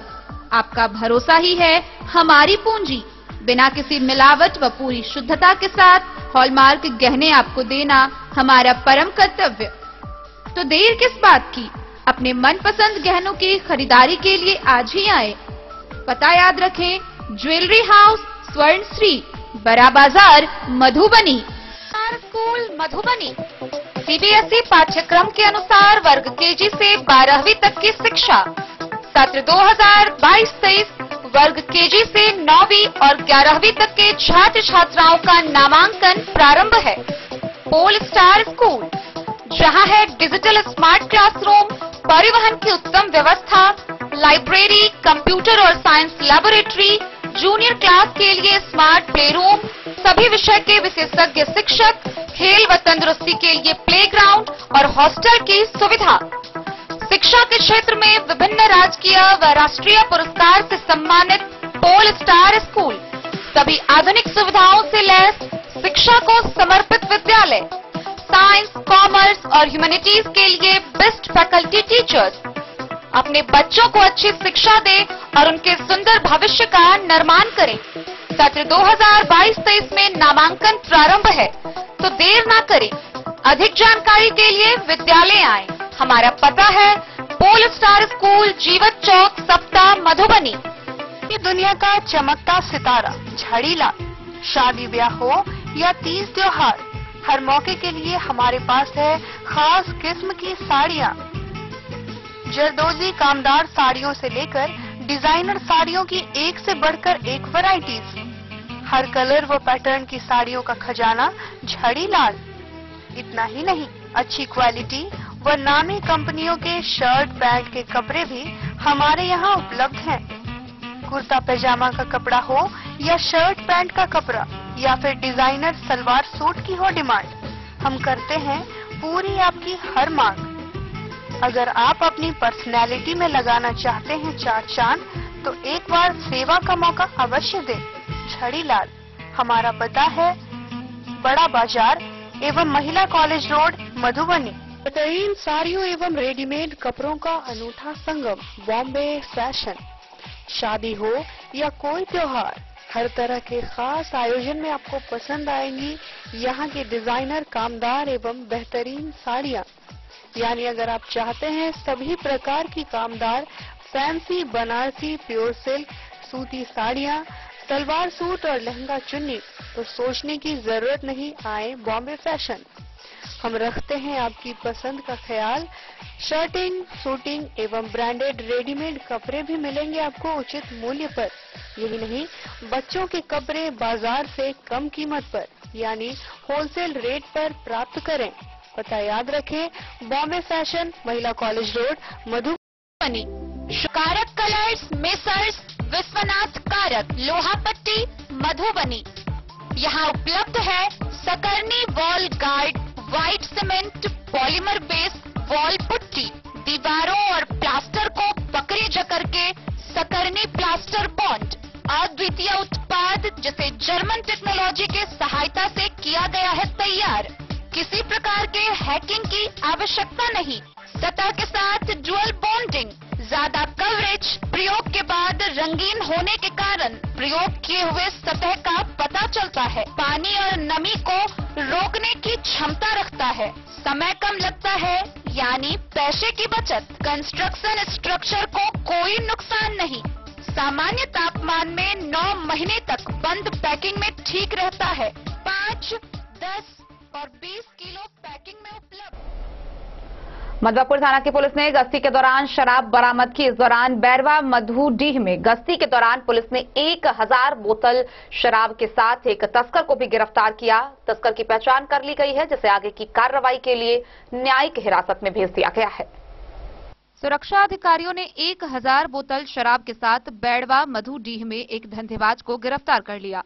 S2: आपका भरोसा ही है हमारी पूंजी। बिना किसी मिलावट व पूरी शुद्धता के साथ हॉलमार्क गहने आपको देना हमारा परम कर्तव्य। तो देर किस बात की, अपने मनपसंद गहनों की खरीदारी के लिए आज ही आए। पता याद रखें, ज्वेलरी हाउस स्वर्ण श्री, बड़ा बाजार, मधुबनी। स्कूल मधुबनी सीबीएसई पाठ्यक्रम के अनुसार वर्ग केजी से 12वीं तक की शिक्षा। सत्र 2022-23 वर्ग केजी से 9वीं और 11वीं तक के छात्र छात्राओं का नामांकन प्रारंभ है। पोल स्टार स्कूल, जहां है डिजिटल स्मार्ट क्लासरूम, परिवहन की उत्तम व्यवस्था, लाइब्रेरी, कंप्यूटर और साइंस लैबोरेटरी, जूनियर क्लास के लिए स्मार्ट प्ले रूम, सभी विषय के विशेषज्ञ शिक्षक, खेल व तंदुरुस्ती के लिए प्लेग्राउंड और हॉस्टल की सुविधा। शिक्षा के क्षेत्र में विभिन्न राजकीय व राष्ट्रीय पुरस्कार से सम्मानित पोल स्टार स्कूल, सभी आधुनिक सुविधाओं से लैस शिक्षा को समर्पित विद्यालय। साइंस, कॉमर्स और ह्यूमैनिटीज के लिए बेस्ट फैकल्टी टीचर्स। अपने बच्चों को अच्छी शिक्षा दें और उनके सुंदर भविष्य का निर्माण करें। सत्र 2022-23 में नामांकन प्रारंभ है, तो देर ना करें। अधिक जानकारी के लिए विद्यालय आएं। हमारा पता है पोल स्टार स्कूल, जीवत चौक, सप्ताह, मधुबनी।
S16: ये दुनिया का चमकता सितारा झाड़ीलाल। शादी ब्याह हो या तीज त्योहार, हर मौके के लिए हमारे पास है खास किस्म की साड़ियाँ। जरदोजी कामदार साड़ियों से लेकर डिजाइनर साड़ियों की एक से बढ़कर एक वैरायटीज। हर कलर व पैटर्न की साड़ियों का खजाना झाड़ीलाल। इतना ही नहीं, अच्छी क्वालिटी व नामी कंपनियों के शर्ट पैंट के कपड़े भी हमारे यहाँ उपलब्ध हैं। कुर्ता पैजामा का कपड़ा हो या शर्ट पैंट का कपड़ा या फिर डिजाइनर सलवार सूट की हो डिमांड, हम करते हैं पूरी आपकी हर मांग। अगर आप अपनी पर्सनैलिटी में लगाना चाहते हैं चार चांद, तो एक बार सेवा का मौका अवश्य दें। झाड़ीलाल। हमारा पता है बड़ा बाजार एवं महिला कॉलेज रोड, मधुबनी। बेहतरीन साड़ियों एवं रेडीमेड कपड़ों का अनूठा संगम, बॉम्बे फैशन। शादी हो या कोई त्योहार, हर तरह के खास आयोजन में आपको पसंद आएंगी यहाँ के डिजाइनर, कामदार एवं बेहतरीन साड़ियाँ। यानी अगर आप चाहते हैं सभी प्रकार की कामदार, फैंसी, बनारसी, प्योर सिल्क, सूती साड़ियाँ, सलवार सूट और लहंगा चुन्नी, तो सोचने की जरूरत नहीं, आए बॉम्बे फैशन। हम रखते हैं आपकी पसंद का ख्याल। शर्टिंग, सूटिंग एवं ब्रांडेड रेडीमेड कपड़े भी मिलेंगे आपको उचित मूल्य पर। यही नहीं, बच्चों के कपड़े बाजार से कम कीमत पर यानी होलसेल रेट पर प्राप्त करें। पता याद रखें, बॉम्बे फैशन, महिला कॉलेज रोड, मधुबनी।
S2: कारक कलर्स, मेसर्स विश्वनाथ कारक, लोहापट्टी, मधुबनी। यहाँ उपलब्ध है सकरनी wall guard, white cement, polymer base wall putty. दीवारों और प्लास्टर को पकड़े जकड़ के सकरनी प्लास्टर बॉन्ड, अद्वितीय उत्पाद जिसे जर्मन टेक्नोलॉजी के सहायता से किया गया है तैयार। किसी प्रकार के हैकिंग की आवश्यकता नहीं। सतह के साथ डुअल बॉन्डिंग, ज्यादा कवरेज, प्रयोग के बाद रंगीन होने के कारण प्रयोग किए हुए सतह का पता चलता है। पानी और नमी को रोकने की क्षमता रखता है। समय कम लगता है, यानी पैसे की बचत। कंस्ट्रक्शन स्ट्रक्चर को कोई नुकसान नहीं। सामान्य तापमान में 9 महीने तक बंद पैकिंग में ठीक रहता है। 5, 10 और 20 किलो पैकिंग में उपलब्ध।
S1: मधवापुर थाना की पुलिस ने गश्ती के दौरान शराब बरामद की। इस दौरान बैरवा मधुडीह में गश्ती के दौरान पुलिस ने 1000 बोतल शराब के साथ एक तस्कर को भी गिरफ्तार किया। तस्कर की पहचान कर ली गई है, जिसे आगे की कार्रवाई के लिए न्यायिक हिरासत में भेज दिया गया है।
S2: सुरक्षा अधिकारियों ने 1000 बोतल शराब के साथ बैरवा मधुडीह में एक धंधेबाज को गिरफ्तार कर लिया।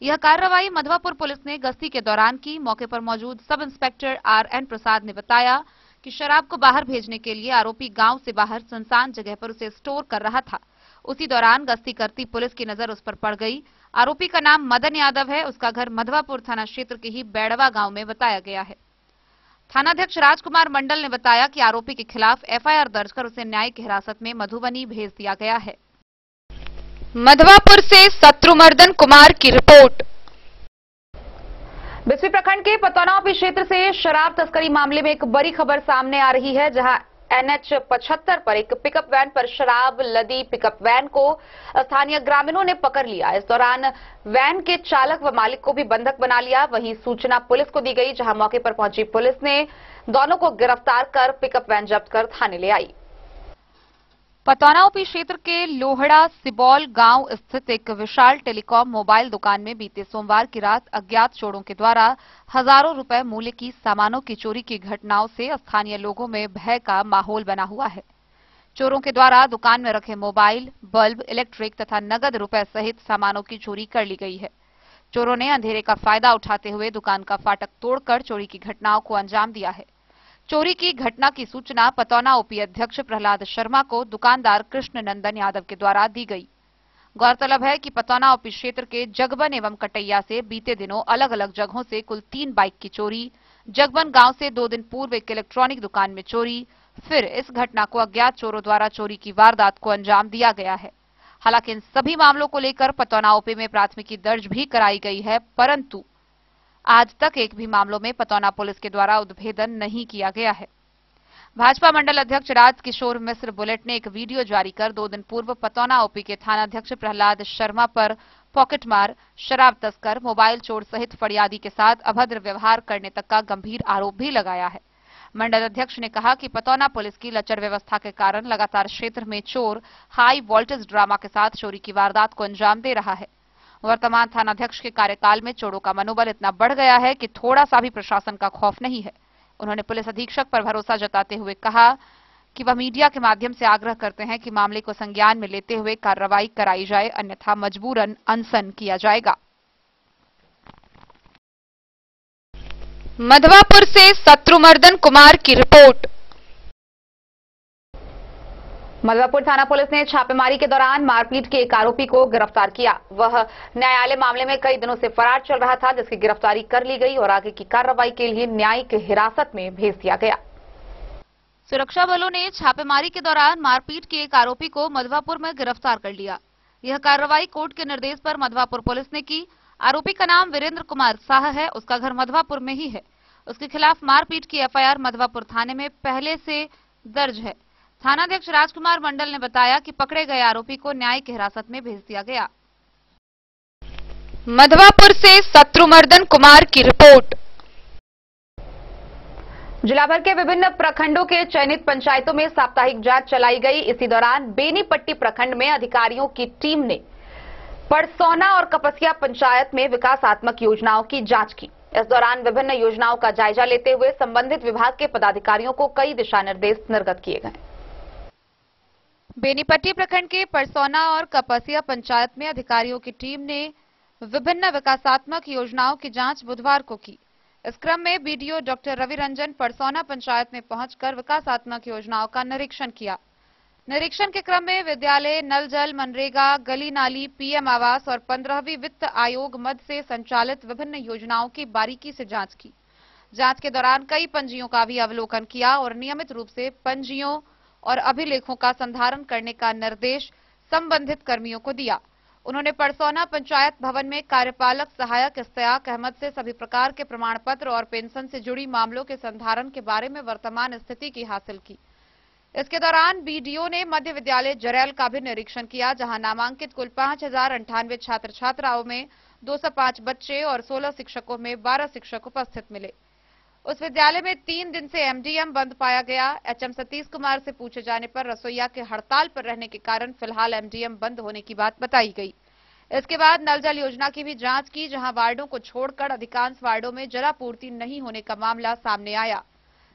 S2: यह कार्रवाई मधवापुर पुलिस ने गश्ती के दौरान की। मौके पर मौजूद सब इंस्पेक्टर RN प्रसाद ने बताया कि शराब को बाहर भेजने के लिए आरोपी गांव से बाहर सुनसान जगह पर उसे स्टोर कर रहा था। उसी दौरान गश्ती करती पुलिस की नजर उस पर पड़ गई। आरोपी का नाम मदन यादव है। उसका घर मधवापुर थाना क्षेत्र के ही बैड़वा गांव में बताया गया है। थानाध्यक्ष राजकुमार मंडल ने बताया कि आरोपी के खिलाफ FIR दर्ज कर उसे न्यायिक हिरासत में मधुबनी भेज दिया गया है।
S1: मधवापुर से शत्रुमर्दन कुमार की रिपोर्ट। बिस्फी प्रखंड के पतौनापी क्षेत्र से शराब तस्करी मामले में एक बड़ी खबर सामने आ रही है, जहां NH 75 पर एक पिकअप वैन पर शराब लदी पिकअप वैन को स्थानीय ग्रामीणों ने पकड़ लिया। इस दौरान वैन के चालक व मालिक को भी बंधक बना लिया। वहीं सूचना पुलिस को दी गई, जहां मौके पर पहुंची पुलिस ने दोनों को गिरफ्तार कर पिकअप वैन जब्त कर थाने ले आई।
S2: पतौनापी क्षेत्र के लोहड़ा सिबौल गांव स्थित एक विशाल टेलीकॉम मोबाइल दुकान में बीते सोमवार की रात अज्ञात चोरों के द्वारा हजारों रुपए मूल्य की सामानों की चोरी की घटनाओं से स्थानीय लोगों में भय का माहौल बना हुआ है। चोरों के द्वारा दुकान में रखे मोबाइल, बल्ब, इलेक्ट्रिक तथा नगद रुपए सहित सामानों की चोरी कर ली गई है। चोरों ने अंधेरे का फायदा उठाते हुए दुकान का फाटक तोड़कर चोरी की घटनाओं को अंजाम दिया है। चोरी की घटना की सूचना पतौना OP अध्यक्ष प्रहलाद शर्मा को दुकानदार कृष्ण नंदन यादव के द्वारा दी गई। गौरतलब है कि पतौना OP क्षेत्र के जगबन एवं कटैया से बीते दिनों अलग अलग जगहों से कुल 3 बाइक की चोरी, जगबन गांव से 2 दिन पूर्व एक इलेक्ट्रॉनिक दुकान में चोरी, फिर इस घटना को अज्ञात चोरों द्वारा चोरी की वारदात को अंजाम दिया गया है। हालांकि इन सभी मामलों को लेकर पतौना ओपी में प्राथमिकी दर्ज भी कराई गई है, परंतु आज तक एक भी मामलों में पतौना पुलिस के द्वारा उद्भेदन नहीं किया गया है। भाजपा मंडल अध्यक्ष राज किशोर मिश्र बुलेट ने एक वीडियो जारी कर 2 दिन पूर्व पतौना ओपी के थानाध्यक्ष प्रहलाद शर्मा पर पॉकेटमार, शराब तस्कर, मोबाइल चोर सहित फरियादी के साथ अभद्र व्यवहार करने तक का गंभीर आरोप भी लगाया है। मंडल अध्यक्ष ने कहा कि पतौना पुलिस की लचर व्यवस्था के कारण लगातार क्षेत्र में चोर हाई वोल्टेज ड्रामा के साथ चोरी की वारदात को अंजाम दे रहा है। वर्तमान थानाध्यक्ष के कार्यकाल में चोरों का मनोबल इतना बढ़ गया है कि थोड़ा सा भी प्रशासन का खौफ नहीं है। उन्होंने पुलिस अधीक्षक पर भरोसा जताते हुए कहा कि वह मीडिया के माध्यम से आग्रह करते हैं कि मामले को संज्ञान में लेते हुए कार्रवाई कराई जाए, अन्यथा मजबूरन अनशन किया जाएगा। मधवापुर से शत्रुमर्दन कुमार की रिपोर्ट।
S1: मधवापुर थाना पुलिस ने छापेमारी के दौरान मारपीट के एक आरोपी को गिरफ्तार किया। वह न्यायालय मामले में कई दिनों से फरार चल रहा था, जिसकी गिरफ्तारी कर ली गई और आगे की कार्रवाई के लिए न्यायिक हिरासत में भेज दिया गया।
S2: सुरक्षा बलों ने छापेमारी के दौरान मारपीट के एक आरोपी को मधवापुर में गिरफ्तार कर लिया। यह कार्रवाई कोर्ट के निर्देश पर मधवापुर पुलिस ने की। आरोपी का नाम वीरेंद्र कुमार शाह है। उसका घर मधवापुर में ही है। उसके खिलाफ मारपीट की एफआईआर मधवापुर थाने में पहले से दर्ज है। थानाध्यक्ष राजकुमार मंडल ने बताया कि पकड़े गए आरोपी को न्यायिक हिरासत में भेज दिया गया।
S1: मधवापुर से शत्रुमर्दन कुमार की रिपोर्ट। जिला भर के विभिन्न प्रखंडों के चयनित पंचायतों में साप्ताहिक जांच चलाई गई। इसी दौरान बेनीपट्टी प्रखंड में अधिकारियों की टीम ने परसौना और कपसिया पंचायत में विकासात्मक योजनाओं की जांच की। इस दौरान विभिन्न योजनाओं का जायजा लेते हुए संबंधित विभाग के पदाधिकारियों को कई दिशा निर्देश निर्गत किए गए।
S2: बेनीपट्टी प्रखंड के परसौना और कपसिया पंचायत में अधिकारियों की टीम ने विभिन्न विकासात्मक योजनाओं की जांच बुधवार को की। इस क्रम में बीडीओ डॉक्टर रवि रंजन परसौना पंचायत में पहुंचकर विकासात्मक योजनाओं का निरीक्षण किया। निरीक्षण के क्रम में विद्यालय, नल जल, मनरेगा, गली नाली, पीएम आवास और 15वीं वित्त आयोग मद से संचालित विभिन्न योजनाओं की बारीकी से जांच की। जांच के दौरान कई पंजियों का भी अवलोकन किया और नियमित रूप से पंजियों और अभिलेखों का संधारण करने का निर्देश संबंधित कर्मियों को दिया। उन्होंने परसौना पंचायत भवन में कार्यपालक सहायक इश्तियाक अहमद से सभी प्रकार के प्रमाण पत्र और पेंशन से जुड़ी मामलों के संधारण के बारे में वर्तमान स्थिति की हासिल की। इसके दौरान बीडीओ ने मध्य विद्यालय जरैल का भी निरीक्षण किया, जहां नामांकित कुल 5098 छात्र छात्राओं में 205 बच्चे और 16 शिक्षकों में 12 शिक्षक उपस्थित मिले। उस विद्यालय में 3 दिन से एमडीएम बंद पाया गया। एचएम सतीश कुमार से पूछे जाने पर रसोईया के हड़ताल पर रहने के कारण फिलहाल एमडीएम बंद होने की बात बताई गई। इसके बाद नल जल योजना की भी जांच की, जहां वार्डों को छोड़कर अधिकांश वार्डों में जलापूर्ति नहीं होने का मामला सामने आया।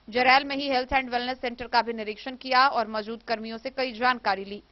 S2: जरैल में ही हेल्थ एंड वेलनेस सेंटर का भी निरीक्षण किया और मौजूद कर्मियों से कई जानकारी ली।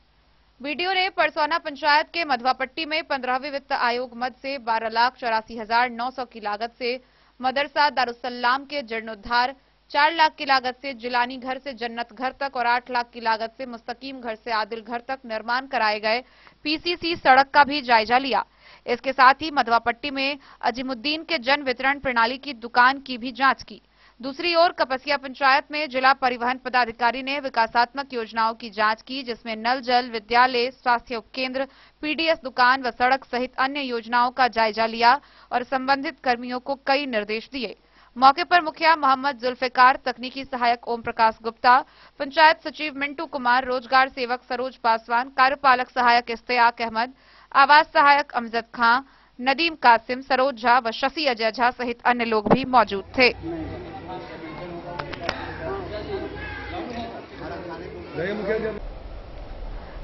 S2: बीडीओ ने परसौना पंचायत के मधवापट्टी में 15वीं वित्त आयोग मद से 12,84,900 की लागत से मदरसा दारुसलाम के जीर्णोद्धार, 4 लाख की लागत से जिलानी घर से जन्नत घर तक और 8 लाख की लागत से मुस्तकीम घर से आदिल घर तक निर्माण कराए गए पीसीसी सड़क का भी जायजा लिया। इसके साथ ही मधवापट्टी में अजीमुद्दीन के जन वितरण प्रणाली की दुकान की भी जांच की। दूसरी ओर कपसिया पंचायत में जिला परिवहन पदाधिकारी ने विकासात्मक योजनाओं की जांच की, जिसमें नल जल, विद्यालय, स्वास्थ्य उपकेंद्र, पीडीएस दुकान व सड़क सहित अन्य योजनाओं का जायजा लिया और संबंधित कर्मियों को कई निर्देश दिए। मौके पर मुखिया मोहम्मद जुल्फिकार, तकनीकी सहायक ओम प्रकाश गुप्ता, पंचायत सचिव मिंटू कुमार, रोजगार सेवक सरोज पासवान, कार्यपालक सहायक इश्तियाक अहमद, आवास सहायक अमजद खां, नदीम कासिम, सरोज झा व शशि अजय झा सहित अन्य लोग भी मौजूद थे।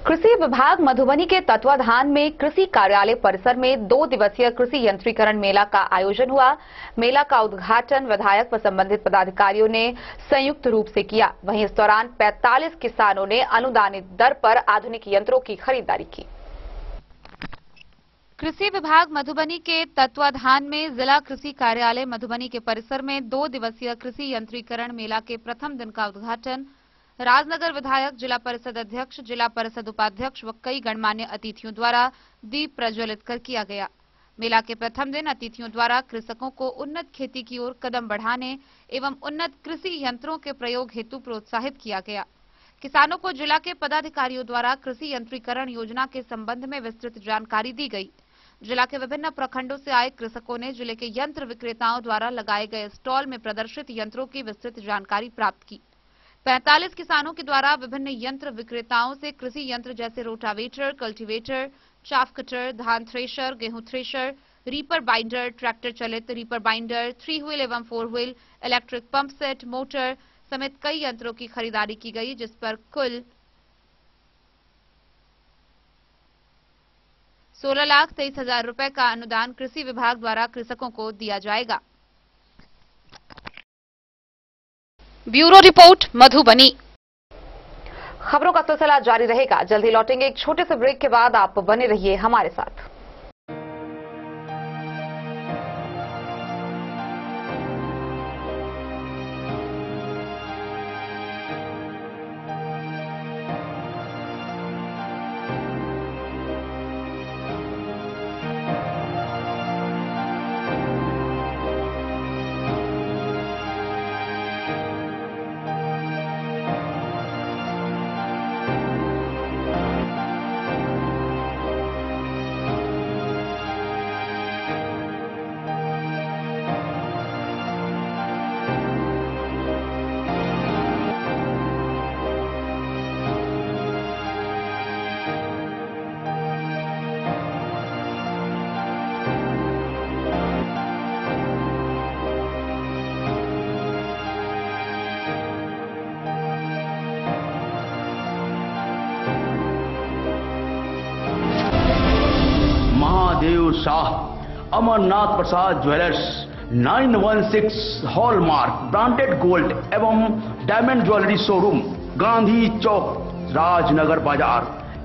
S1: कृषि विभाग मधुबनी के तत्वाधान में कृषि कार्यालय परिसर में 2 दिवसीय कृषि यंत्रीकरण मेला का आयोजन हुआ। मेला का उद्घाटन विधायक व संबंधित पदाधिकारियों ने संयुक्त रूप से किया। वहीं इस दौरान 45 किसानों ने अनुदानित दर पर आधुनिक यंत्रों की खरीदारी की।
S2: कृषि विभाग मधुबनी के तत्वाधान में जिला कृषि कार्यालय मधुबनी के परिसर में 2 दिवसीय कृषि यंत्रीकरण मेला के प्रथम दिन का उद्घाटन राजनगर विधायक, जिला परिषद अध्यक्ष, जिला परिषद उपाध्यक्ष व कई गणमान्य अतिथियों द्वारा दीप प्रज्वलित कर किया गया। मेला के प्रथम दिन अतिथियों द्वारा कृषकों को उन्नत खेती की ओर कदम बढ़ाने एवं उन्नत कृषि यंत्रों के प्रयोग हेतु प्रोत्साहित किया गया। किसानों को जिला के पदाधिकारियों द्वारा कृषि यंत्रीकरण योजना के संबंध में विस्तृत जानकारी दी गई। जिला के विभिन्न प्रखंडों से आए कृषकों ने जिले के यंत्र विक्रेताओं द्वारा लगाए गए स्टॉल में प्रदर्शित यंत्रों की विस्तृत जानकारी प्राप्त की। 45 किसानों के द्वारा विभिन्न यंत्र विक्रेताओं से कृषि यंत्र जैसे रोटावेटर, कल्टीवेटर, चाफ कटर, धान थ्रेशर, गेहूं थ्रेशर, रीपर बाइंडर, ट्रैक्टर चलित रीपर बाइंडर, 3 व्हील एवं 4 wheel, electric pump set, motor समेत कई यंत्रों की खरीदारी की गई, जिस पर कुल 16,23,000 रुपए का अनुदान कृषि विभाग द्वारा कृषकों को दिया जाएगा। Bureau report Madhubani.
S1: खबरों का सिलसिला जारी रहेगा। जल्दी लौटेंगे एक छोटे से ब्रेक के बाद। आप बने रहिए हमारे साथ।
S12: महादेव शाह, अमरनाथ प्रसाद ज्वेलर्स, 916 हॉलमार्क ब्रांडेड गोल्ड एवं डायमंड ज्वेलरी शोरूम, गांधी चौक, राजनगर बाजार,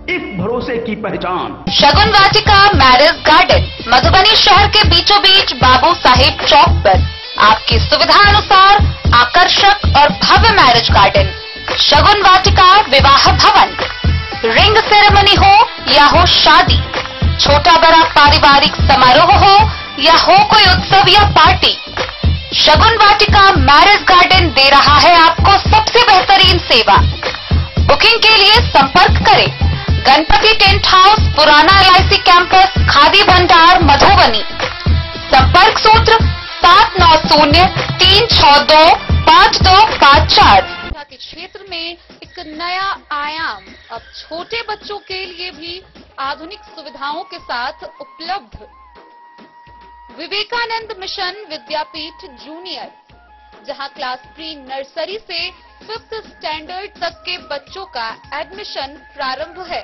S12: एक भरोसे की पहचान।
S2: शगुन वाटिका मैरिज गार्डन मधुबनी शहर के बीचों बीच बाबू साहेब चौक पर आपकी सुविधा अनुसार आकर्षक और भव्य मैरिज गार्डन। शगुन वाटिका विवाह भवन, रिंग सेरेमनी हो या हो शादी, छोटा बड़ा पारिवारिक समारोह हो या हो कोई उत्सव या पार्टी, शगुन वाटिका मैरिज गार्डन दे रहा है आपको सबसे बेहतरीन सेवा। बुकिंग के लिए संपर्क करें गणपति टेंट हाउस, पुराना LIC कैंपस, खादी भंडार, मधुबनी। संपर्क सूत्र 7903625254। के क्षेत्र में एक नया आयाम अब छोटे बच्चों के लिए भी आधुनिक सुविधाओं के साथ उपलब्ध। विवेकानंद मिशन विद्यापीठ जूनियर, जहां क्लास प्री नर्सरी से 5th स्टैंडर्ड तक के बच्चों का एडमिशन प्रारंभ है।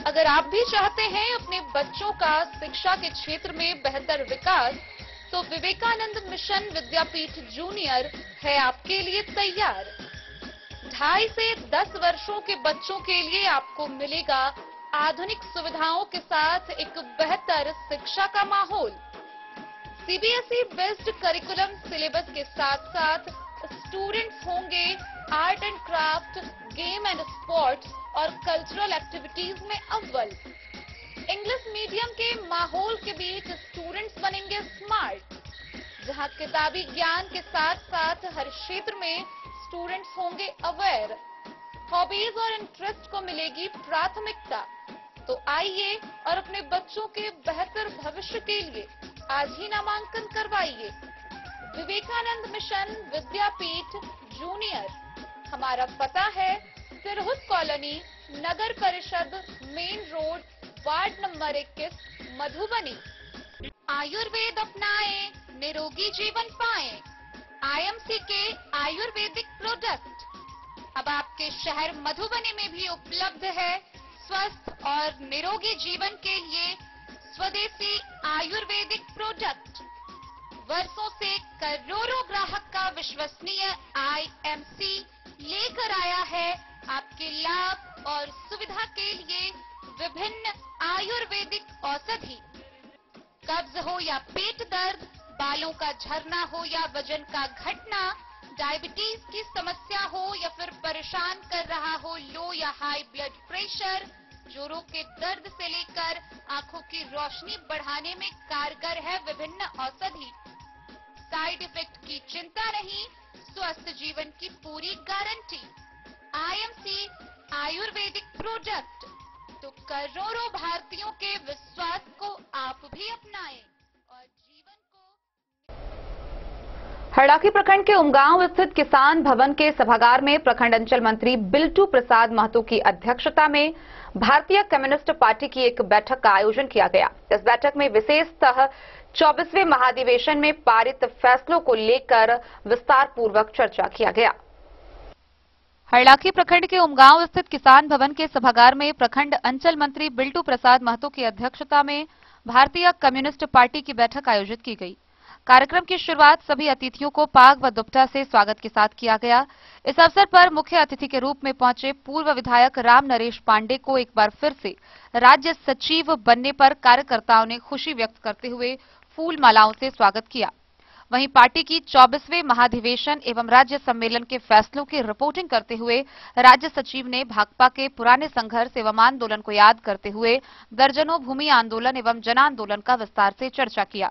S2: अगर आप भी चाहते हैं अपने बच्चों का शिक्षा के क्षेत्र में बेहतर विकास, तो विवेकानंद मिशन विद्यापीठ जूनियर है आपके लिए तैयार। 2.5 से 10 वर्षों के बच्चों के लिए आपको मिलेगा आधुनिक सुविधाओं के साथ एक बेहतर शिक्षा का माहौल। CBSE बेस्ड करिकुलम सिलेबस के साथ साथ स्टूडेंट्स होंगे art and craft, game and sports और कल्चरल एक्टिविटीज में अव्वल। इंग्लिश मीडियम के माहौल के बीच स्टूडेंट्स बनेंगे स्मार्ट, जहां किताबी ज्ञान के साथ साथ हर क्षेत्र में स्टूडेंट्स होंगे अवेयर। हॉबीज और इंटरेस्ट को मिलेगी प्राथमिकता। तो आइए और अपने बच्चों के बेहतर भविष्य के लिए आज ही नामांकन करवाइए। विवेकानंद मिशन विद्यापीठ जूनियर। हमारा पता है सिरहुत कॉलोनी, नगर परिषद, main road, ward number 21, Madhubani. Ayurveda अपनाएं, निरोगी जीवन पाएं। IMC के आयुर्वेदिक प्रोडक्ट अब आपके शहर मधुबनी में भी उपलब्ध है। स्वस्थ और निरोगी जीवन के लिए स्वदेशी आयुर्वेदिक प्रोडक्ट वर्षों से करोड़ों ग्राहक का विश्वसनीय IMC लेकर आया है आपके लाभ और सुविधा के लिए विभिन्न आयुर्वेदिक औषधि। कब्ज हो या पेट दर्द, बालों का झरना हो या वजन का घटना, डायबिटीज की समस्या हो या फिर परेशान कर रहा हो लो या हाई ब्लड प्रेशर, जोड़ों के दर्द से लेकर आंखों की रोशनी बढ़ाने में कारगर है विभिन्न औषधि। साइड इफेक्ट की चिंता नहीं, स्वस्थ जीवन की पूरी गारंटी। IMC आयुर्वेदिक प्रोडक्ट, तो करोड़ों भारतीयों के विश्वास को आप भी अपनाएं और जीवन को।
S1: हरलाखी प्रखंड के उमगांव स्थित किसान भवन के सभागार में प्रखंड अंचल मंत्री बिल्टू प्रसाद महतो की अध्यक्षता में भारतीय कम्युनिस्ट पार्टी की एक बैठक का आयोजन किया गया। इस बैठक में विशेषतः 24वें महाधिवेशन में पारित फैसलों को लेकर विस्तार पूर्वक चर्चा किया गया।
S2: हरलाखी प्रखंड के उमगांव स्थित किसान भवन के सभागार में प्रखंड अंचल मंत्री बिल्टू प्रसाद महतो की अध्यक्षता में भारतीय कम्युनिस्ट पार्टी की बैठक आयोजित की गई। कार्यक्रम की शुरुआत सभी अतिथियों को पाग व दुपट्टा से स्वागत के साथ किया गया। इस अवसर पर मुख्य अतिथि के रूप में पहुंचे पूर्व विधायक राम नरेश पांडे को एक बार फिर से राज्य सचिव बनने पर कार्यकर्ताओं ने खुशी व्यक्त करते हुए फूल मालाओं से स्वागत किया। वहीं पार्टी की 24वें महाधिवेशन एवं राज्य सम्मेलन के फैसलों की रिपोर्टिंग करते हुए राज्य सचिव ने भाकपा के पुराने संघर्ष एवं आंदोलन को याद करते हुए दर्जनों भूमि आंदोलन एवं जन आंदोलन का विस्तार से चर्चा किया।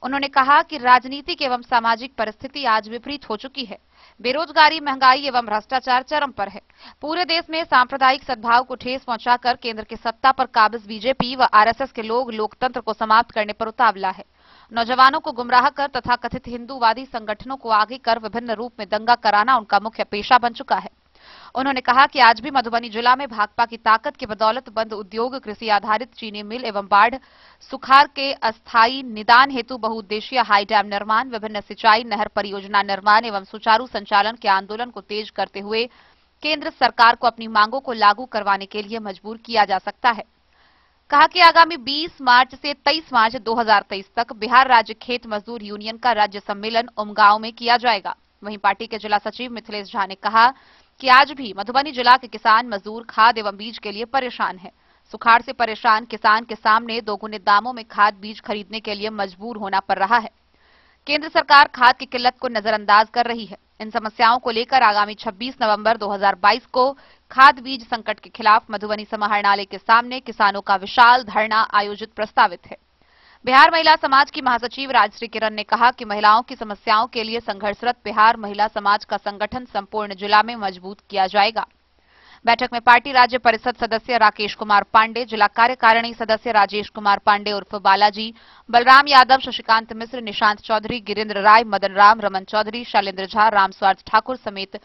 S2: उन्होंने कहा कि राजनीतिक एवं सामाजिक परिस्थिति आज विपरीत हो चुकी है। बेरोजगारी, महंगाई एवं भ्रष्टाचार चरम पर है। पूरे देश में सांप्रदायिक सद्भाव को ठेस पहुंचाकर केंद्र की सत्ता पर काबिज बीजेपी व आरएसएस के लोग लोकतंत्र को समाप्त करने पर उतावला है। नौजवानों को गुमराह कर तथा कथित हिंदूवादी संगठनों को आगे कर विभिन्न रूप में दंगा कराना उनका मुख्य पेशा बन चुका है। उन्होंने कहा कि आज भी मधुबनी जिला में भाकपा की ताकत की बदौलत बंद उद्योग, कृषि आधारित चीनी मिल एवं बाढ़ सुखाड़ के अस्थायी निदान हेतु बहुउद्देशीय हाई डैम निर्माण, विभिन्न सिंचाई नहर परियोजना निर्माण एवं सुचारू संचालन के आंदोलन को तेज करते हुए केंद्र सरकार को अपनी मांगों को लागू करवाने के लिए मजबूर किया जा सकता है। कहा कि आगामी 20 मार्च से 23 मार्च 2023 तक बिहार राज्य खेत मजदूर यूनियन का राज्य सम्मेलन उमगांव में किया जाएगा। वहीं पार्टी के जिला सचिव मिथिलेश झा ने कहा कि आज भी मधुबनी जिला के किसान मजदूर खाद एवं बीज के लिए परेशान है। सुखाड़ से परेशान किसान के सामने दोगुने दामों में खाद बीज खरीदने के लिए मजबूर होना पड़ रहा है। केंद्र सरकार खाद की किल्लत को नजरअंदाज कर रही है। इन समस्याओं को लेकर आगामी 26 नवंबर 2022 को खाद बीज संकट के खिलाफ मधुबनी समाहरणालय के सामने किसानों का विशाल धरना आयोजित प्रस्तावित है। बिहार महिला समाज की महासचिव राजश्री किरण ने कहा कि महिलाओं की समस्याओं के लिए संघर्षरत बिहार महिला समाज का संगठन संपूर्ण जिला में मजबूत किया जाएगा। बैठक में पार्टी राज्य परिषद सदस्य राकेश कुमार पांडे, जिला कार्यकारिणी सदस्य राजेश कुमार पांडे उर्फ बालाजी, बलराम यादव, शशिकांत मिश्र, निशांत चौधरी, गिरीन्द्र राय, मदन राम, रमन चौधरी, शैलेंद्र झा, राम स्वार्थ ठाकुर समेत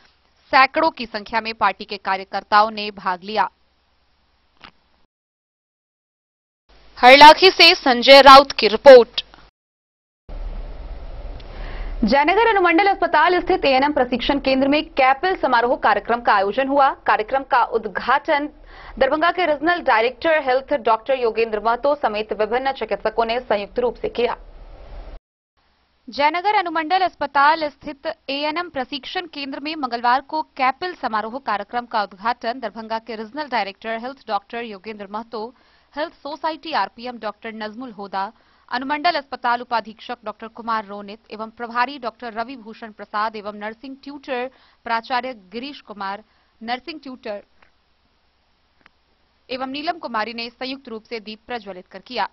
S2: सैकड़ों की संख्या में पार्टी के कार्यकर्ताओं ने भाग लिया। हरलाखी से संजय राउत की रिपोर्ट।
S1: जयनगर अनुमंडल अस्पताल स्थित एएनएम प्रशिक्षण केंद्र में कैपल समारोह कार्यक्रम का आयोजन हुआ। कार्यक्रम का उद्घाटन दरभंगा के regional director health doctor Yogendra Mahto समेत विभिन्न चिकित्सकों ने संयुक्त रूप से किया।
S2: जयनगर अनुमंडल अस्पताल स्थित एएनएम प्रशिक्षण केंद्र में मंगलवार को कैपल समारोह कार्यक्रम का उद्घाटन दरभंगा के regional director health doctor Yogendra Mahto, health society RPM doctor Najmul Hoda, अनुमंडल अस्पताल उपाधीक्षक डॉक्टर कुमार रोनित एवं प्रभारी डॉक्टर रवि भूषण प्रसाद एवं नर्सिंग ट्यूटर प्राचार्य गिरीश कुमार, नर्सिंग ट्यूटर एवं नीलम कुमारी ने संयुक्त रूप से दीप प्रज्वलित कर किया।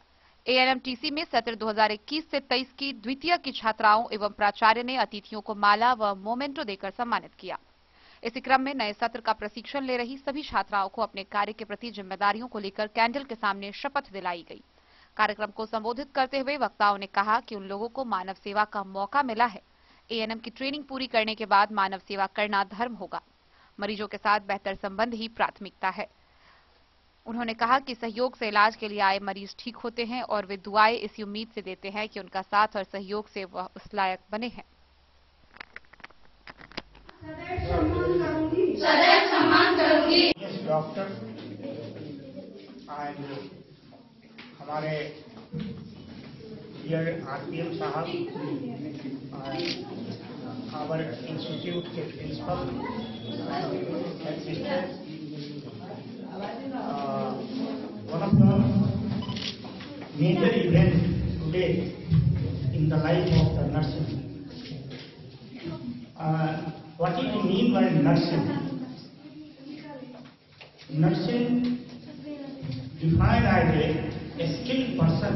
S2: एएनएमटीसी में सत्र 2021 से 23 की द्वितीय की छात्राओं एवं प्राचार्य ने अतिथियों को माला व मोमेंटो देकर सम्मानित किया। इसी क्रम में नए सत्र का प्रशिक्षण ले रही सभी छात्राओं को अपने कार्य के प्रति जिम्मेदारियों को लेकर कैंडल के सामने शपथ दिलाई गई। कार्यक्रम को संबोधित करते हुए वक्ताओं ने कहा कि उन लोगों को मानव सेवा का मौका मिला है। एएनएम की ट्रेनिंग पूरी करने के बाद मानव सेवा करना धर्म होगा। मरीजों के साथ बेहतर संबंध ही प्राथमिकता है। उन्होंने कहा कि सहयोग से इलाज के लिए आए मरीज ठीक होते हैं और वे दुआएं इसी उम्मीद से देते हैं कि उनका साथ और सहयोग से वह उस लायक बने हैं।
S17: सदैव सम्मान करूंगी। डॉक्टर हमारे आरपीएम साहब, our इंस्टीट्यूट के principal, health sister, one of the major events today in the life of the nursing. What do you mean by nursing? Nursing defined as a skilled person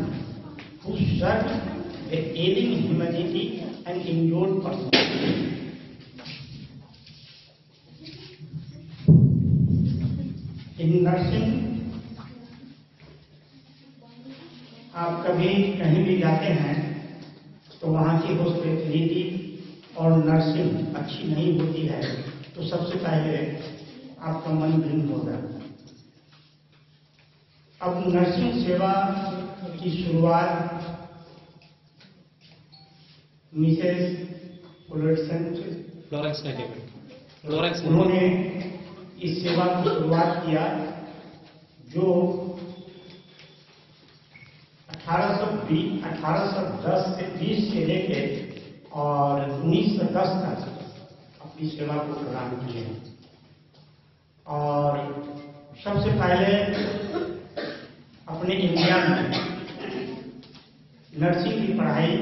S17: who serves the ailing humanity and injured person. In nursing, आप कभी कहीं भी जाते हैं तो वहाँ की hospitality और नर्सिंग अच्छी नहीं होती है तो सबसे पहले आपका मन भिन्न होगा। अब नर्सिंग सेवा की शुरुआत मिसेस फ्लोरेंस उन्होंने इस सेवा की शुरुआत किया जो 1810 से 20 से लेके और 1910 तक अपनी सेवा को प्रदान किए और सबसे पहले अपने इंडिया में नर्सिंग की पढ़ाई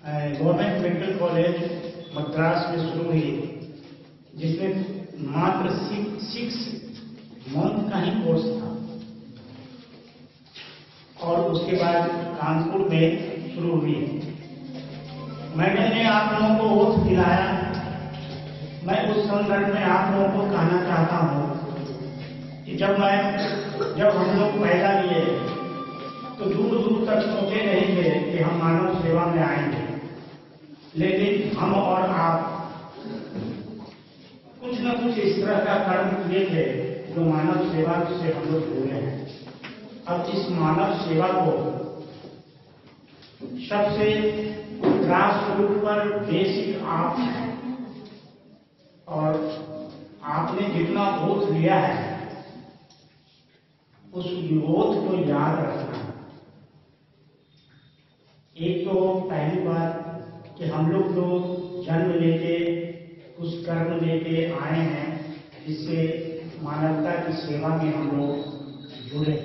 S17: गवर्नमेंट मेडिकल कॉलेज मद्रास में शुरू हुई जिसमें मात्र 6 मंथ का ही कोर्स था और उसके बाद कानपुर में शुरू हुई। मैंने आप लोगों को ओथ दिलाया। मैं उस संदर्भ में आप लोगों को कहना चाहता हूं कि जब हम लोग पैदा लिए तो दूर दूर तक सोचे नहीं थे कि हम मानव सेवा में आएंगे, लेकिन हम और आप कुछ न कुछ इस तरह का कर्म किए थे जो मानव सेवा से हम लोग जुड़े हैं। अब इस मानव सेवा को सबसे ग्रास रूट पर बेसिक आप है और आपने जितना ओथ लिया है उस ओथ को याद रखना। एक तो पहली बात कि हम लोग जो जन्म लेके कुछ कर्म लेके आए हैं जिससे मानवता की सेवा में हम लोग जुड़े।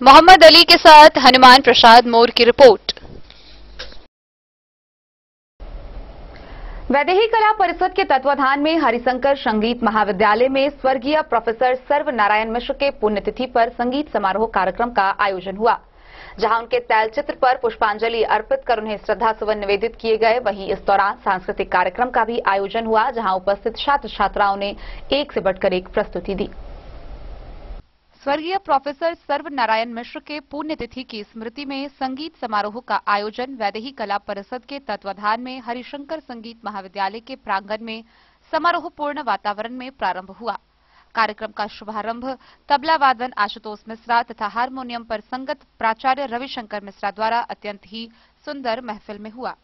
S2: मोहम्मद अली के साथ हनुमान प्रसाद मोर की रिपोर्ट।
S1: वैदेही कला परिषद के तत्वाधान में हरिशंकर संगीत महाविद्यालय में स्वर्गीय प्रोफेसर सर्व नारायण मिश्र के पुण्यतिथि पर संगीत समारोह कार्यक्रम का आयोजन हुआ, जहां उनके तैलचित्र पर पुष्पांजलि अर्पित कर उन्हें श्रद्धा सुमन निवेदित किए गए। वहीं इस दौरान सांस्कृतिक कार्यक्रम का भी आयोजन हुआ, जहां उपस्थित छात्र छात्राओं ने एक से बढ़कर एक प्रस्तुति दी।
S2: स्वर्गीय प्रोफेसर सर्व नारायण मिश्र के पुण्यतिथि की स्मृति में संगीत समारोह का आयोजन वैदेही कला परिषद के तत्वाधान में हरिशंकर संगीत महाविद्यालय के प्रांगण में समारोहपूर्ण वातावरण में प्रारंभ हुआ। कार्यक्रम का शुभारंभ तबला वादन आशुतोष मिश्रा तथा हारमोनियम पर संगत प्राचार्य रविशंकर मिश्रा द्वारा अत्यंत ही सुंदर महफिल में हुआ।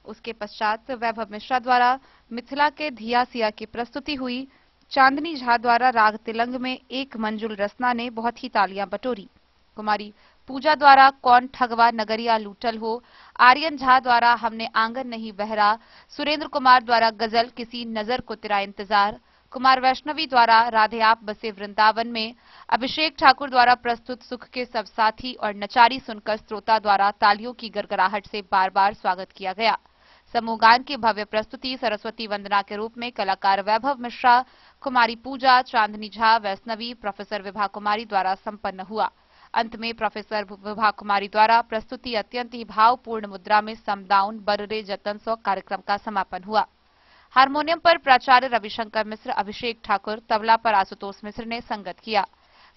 S2: उसके पश्चात वैभव मिश्रा द्वारा मिथिला के धिया सिया की प्रस्तुति हुई। चांदनी झा द्वारा राग तिलंग में एक मंजुल रसना ने बहुत ही तालियां बटोरी। कुमारी पूजा द्वारा कौन ठगवा नगरिया लूटल हो, आर्यन झा द्वारा हमने आंगन नहीं बहरा, सुरेंद्र कुमार द्वारा गजल किसी नजर को तेरा इंतजार, कुमार वैष्णवी द्वारा राधे आप बसे वृंदावन में, अभिषेक ठाकुर द्वारा प्रस्तुत सुख के सब साथी और नचारी सुनकर श्रोता द्वारा तालियों की गड़गड़ाहट से बार बार स्वागत किया गया। समूह गान की भव्य प्रस्तुति सरस्वती वंदना के रूप में कलाकार वैभव मिश्रा, कुमारी पूजा, चांदनी झा, वैष्णवी, प्रोफेसर विभा कुमारी द्वारा संपन्न हुआ। अंत में प्रोफेसर विभा कुमारी द्वारा प्रस्तुति अत्यंत ही भावपूर्ण मुद्रा में समदाउन बर्रे जतन सौ कार्यक्रम का समापन हुआ। हारमोनियम पर प्राचार्य रविशंकर मिश्र, अभिषेक ठाकुर, तबला पर आशुतोष मिश्र ने संगत किया।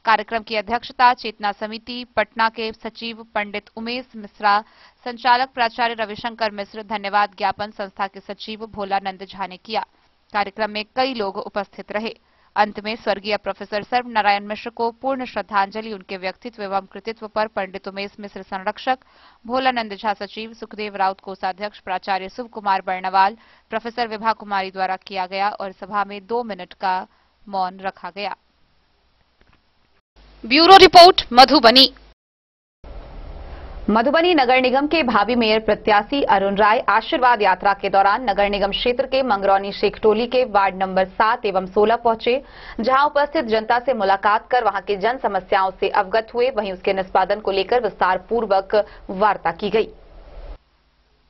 S2: कार्यक्रम की अध्यक्षता चेतना समिति पटना के सचिव पंडित उमेश मिश्रा, संचालक प्राचार्य रविशंकर मिश्र, धन्यवाद ज्ञापन संस्था के सचिव भोलानंद झा ने किया। कार्यक्रम में कई लोग उपस्थित रहे। अंत में स्वर्गीय प्रोफेसर सर्व नारायण मिश्र को पूर्ण श्रद्धांजलि उनके व्यक्तित्व एवं कृतित्व पर पंडित उमेश मिश्र संरक्षक, भोलानंद झा सचिव, सुखदेव राउत कोषाध्यक्ष, प्राचार्य शुभ कुमार बर्णवाल, प्रोफेसर विभा कुमारी द्वारा किया गया और सभा में 2 मिनट का मौन रखा गया। Bureau report Madhubani.
S1: मधुबनी नगर निगम के भावी मेयर प्रत्याशी अरुण राय आशीर्वाद यात्रा के दौरान नगर निगम क्षेत्र के मंगरौनी शेखटोली के वार्ड नंबर 7 एवं 16 पहुंचे, जहां उपस्थित जनता से मुलाकात कर वहां की जन समस्याओं से अवगत हुए। वहीं उसके निष्पादन को लेकर विस्तार पूर्वक वार्ता की गई।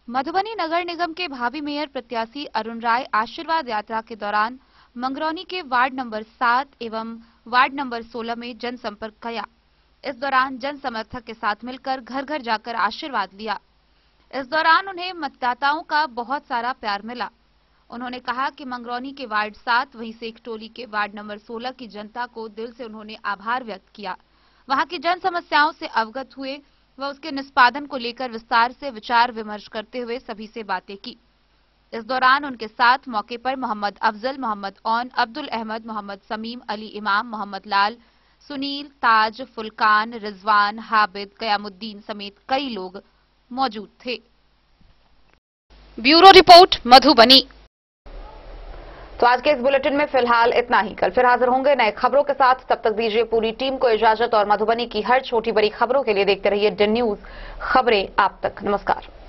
S2: मधुबनी नगर निगम के भावी मेयर प्रत्याशी अरुण राय आशीर्वाद यात्रा के दौरान मंगरौनी के वार्ड नंबर 7 एवं वार्ड नंबर 16 में जनसंपर्क किया। इस दौरान जन समर्थक के साथ मिलकर घर घर जाकर आशीर्वाद लिया। इस दौरान उन्हें मतदाताओं का बहुत सारा प्यार मिला। उन्होंने कहा कि मंगरौनी के वार्ड 7 वहीं से एक टोली के वार्ड नंबर 16 की जनता को दिल से उन्होंने आभार व्यक्त किया। वहां की जन समस्याओं से अवगत हुए व उसके निष्पादन को लेकर विस्तार से विचार विमर्श करते हुए सभी से बातें की। इस दौरान उनके साथ मौके पर मोहम्मद अफजल, मोहम्मद औन, अब्दुल अहमद, मोहम्मद समीम, अली इमाम, मोहम्मद लाल, सुनील, ताज, फुलकान, रिजवान, हाबिद, कयामुद्दीन समेत कई लोग मौजूद थे। Bureau report, Madhubani.
S1: तो आज के इस बुलेटिन में फिलहाल इतना ही। कल फिर हाजिर होंगे नए खबरों के साथ। तब तक दीजिए पूरी टीम को इजाजत और मधुबनी की हर छोटी बड़ी खबरों के लिए देखते रहिए DIN न्यूज, खबरें आप तक। नमस्कार।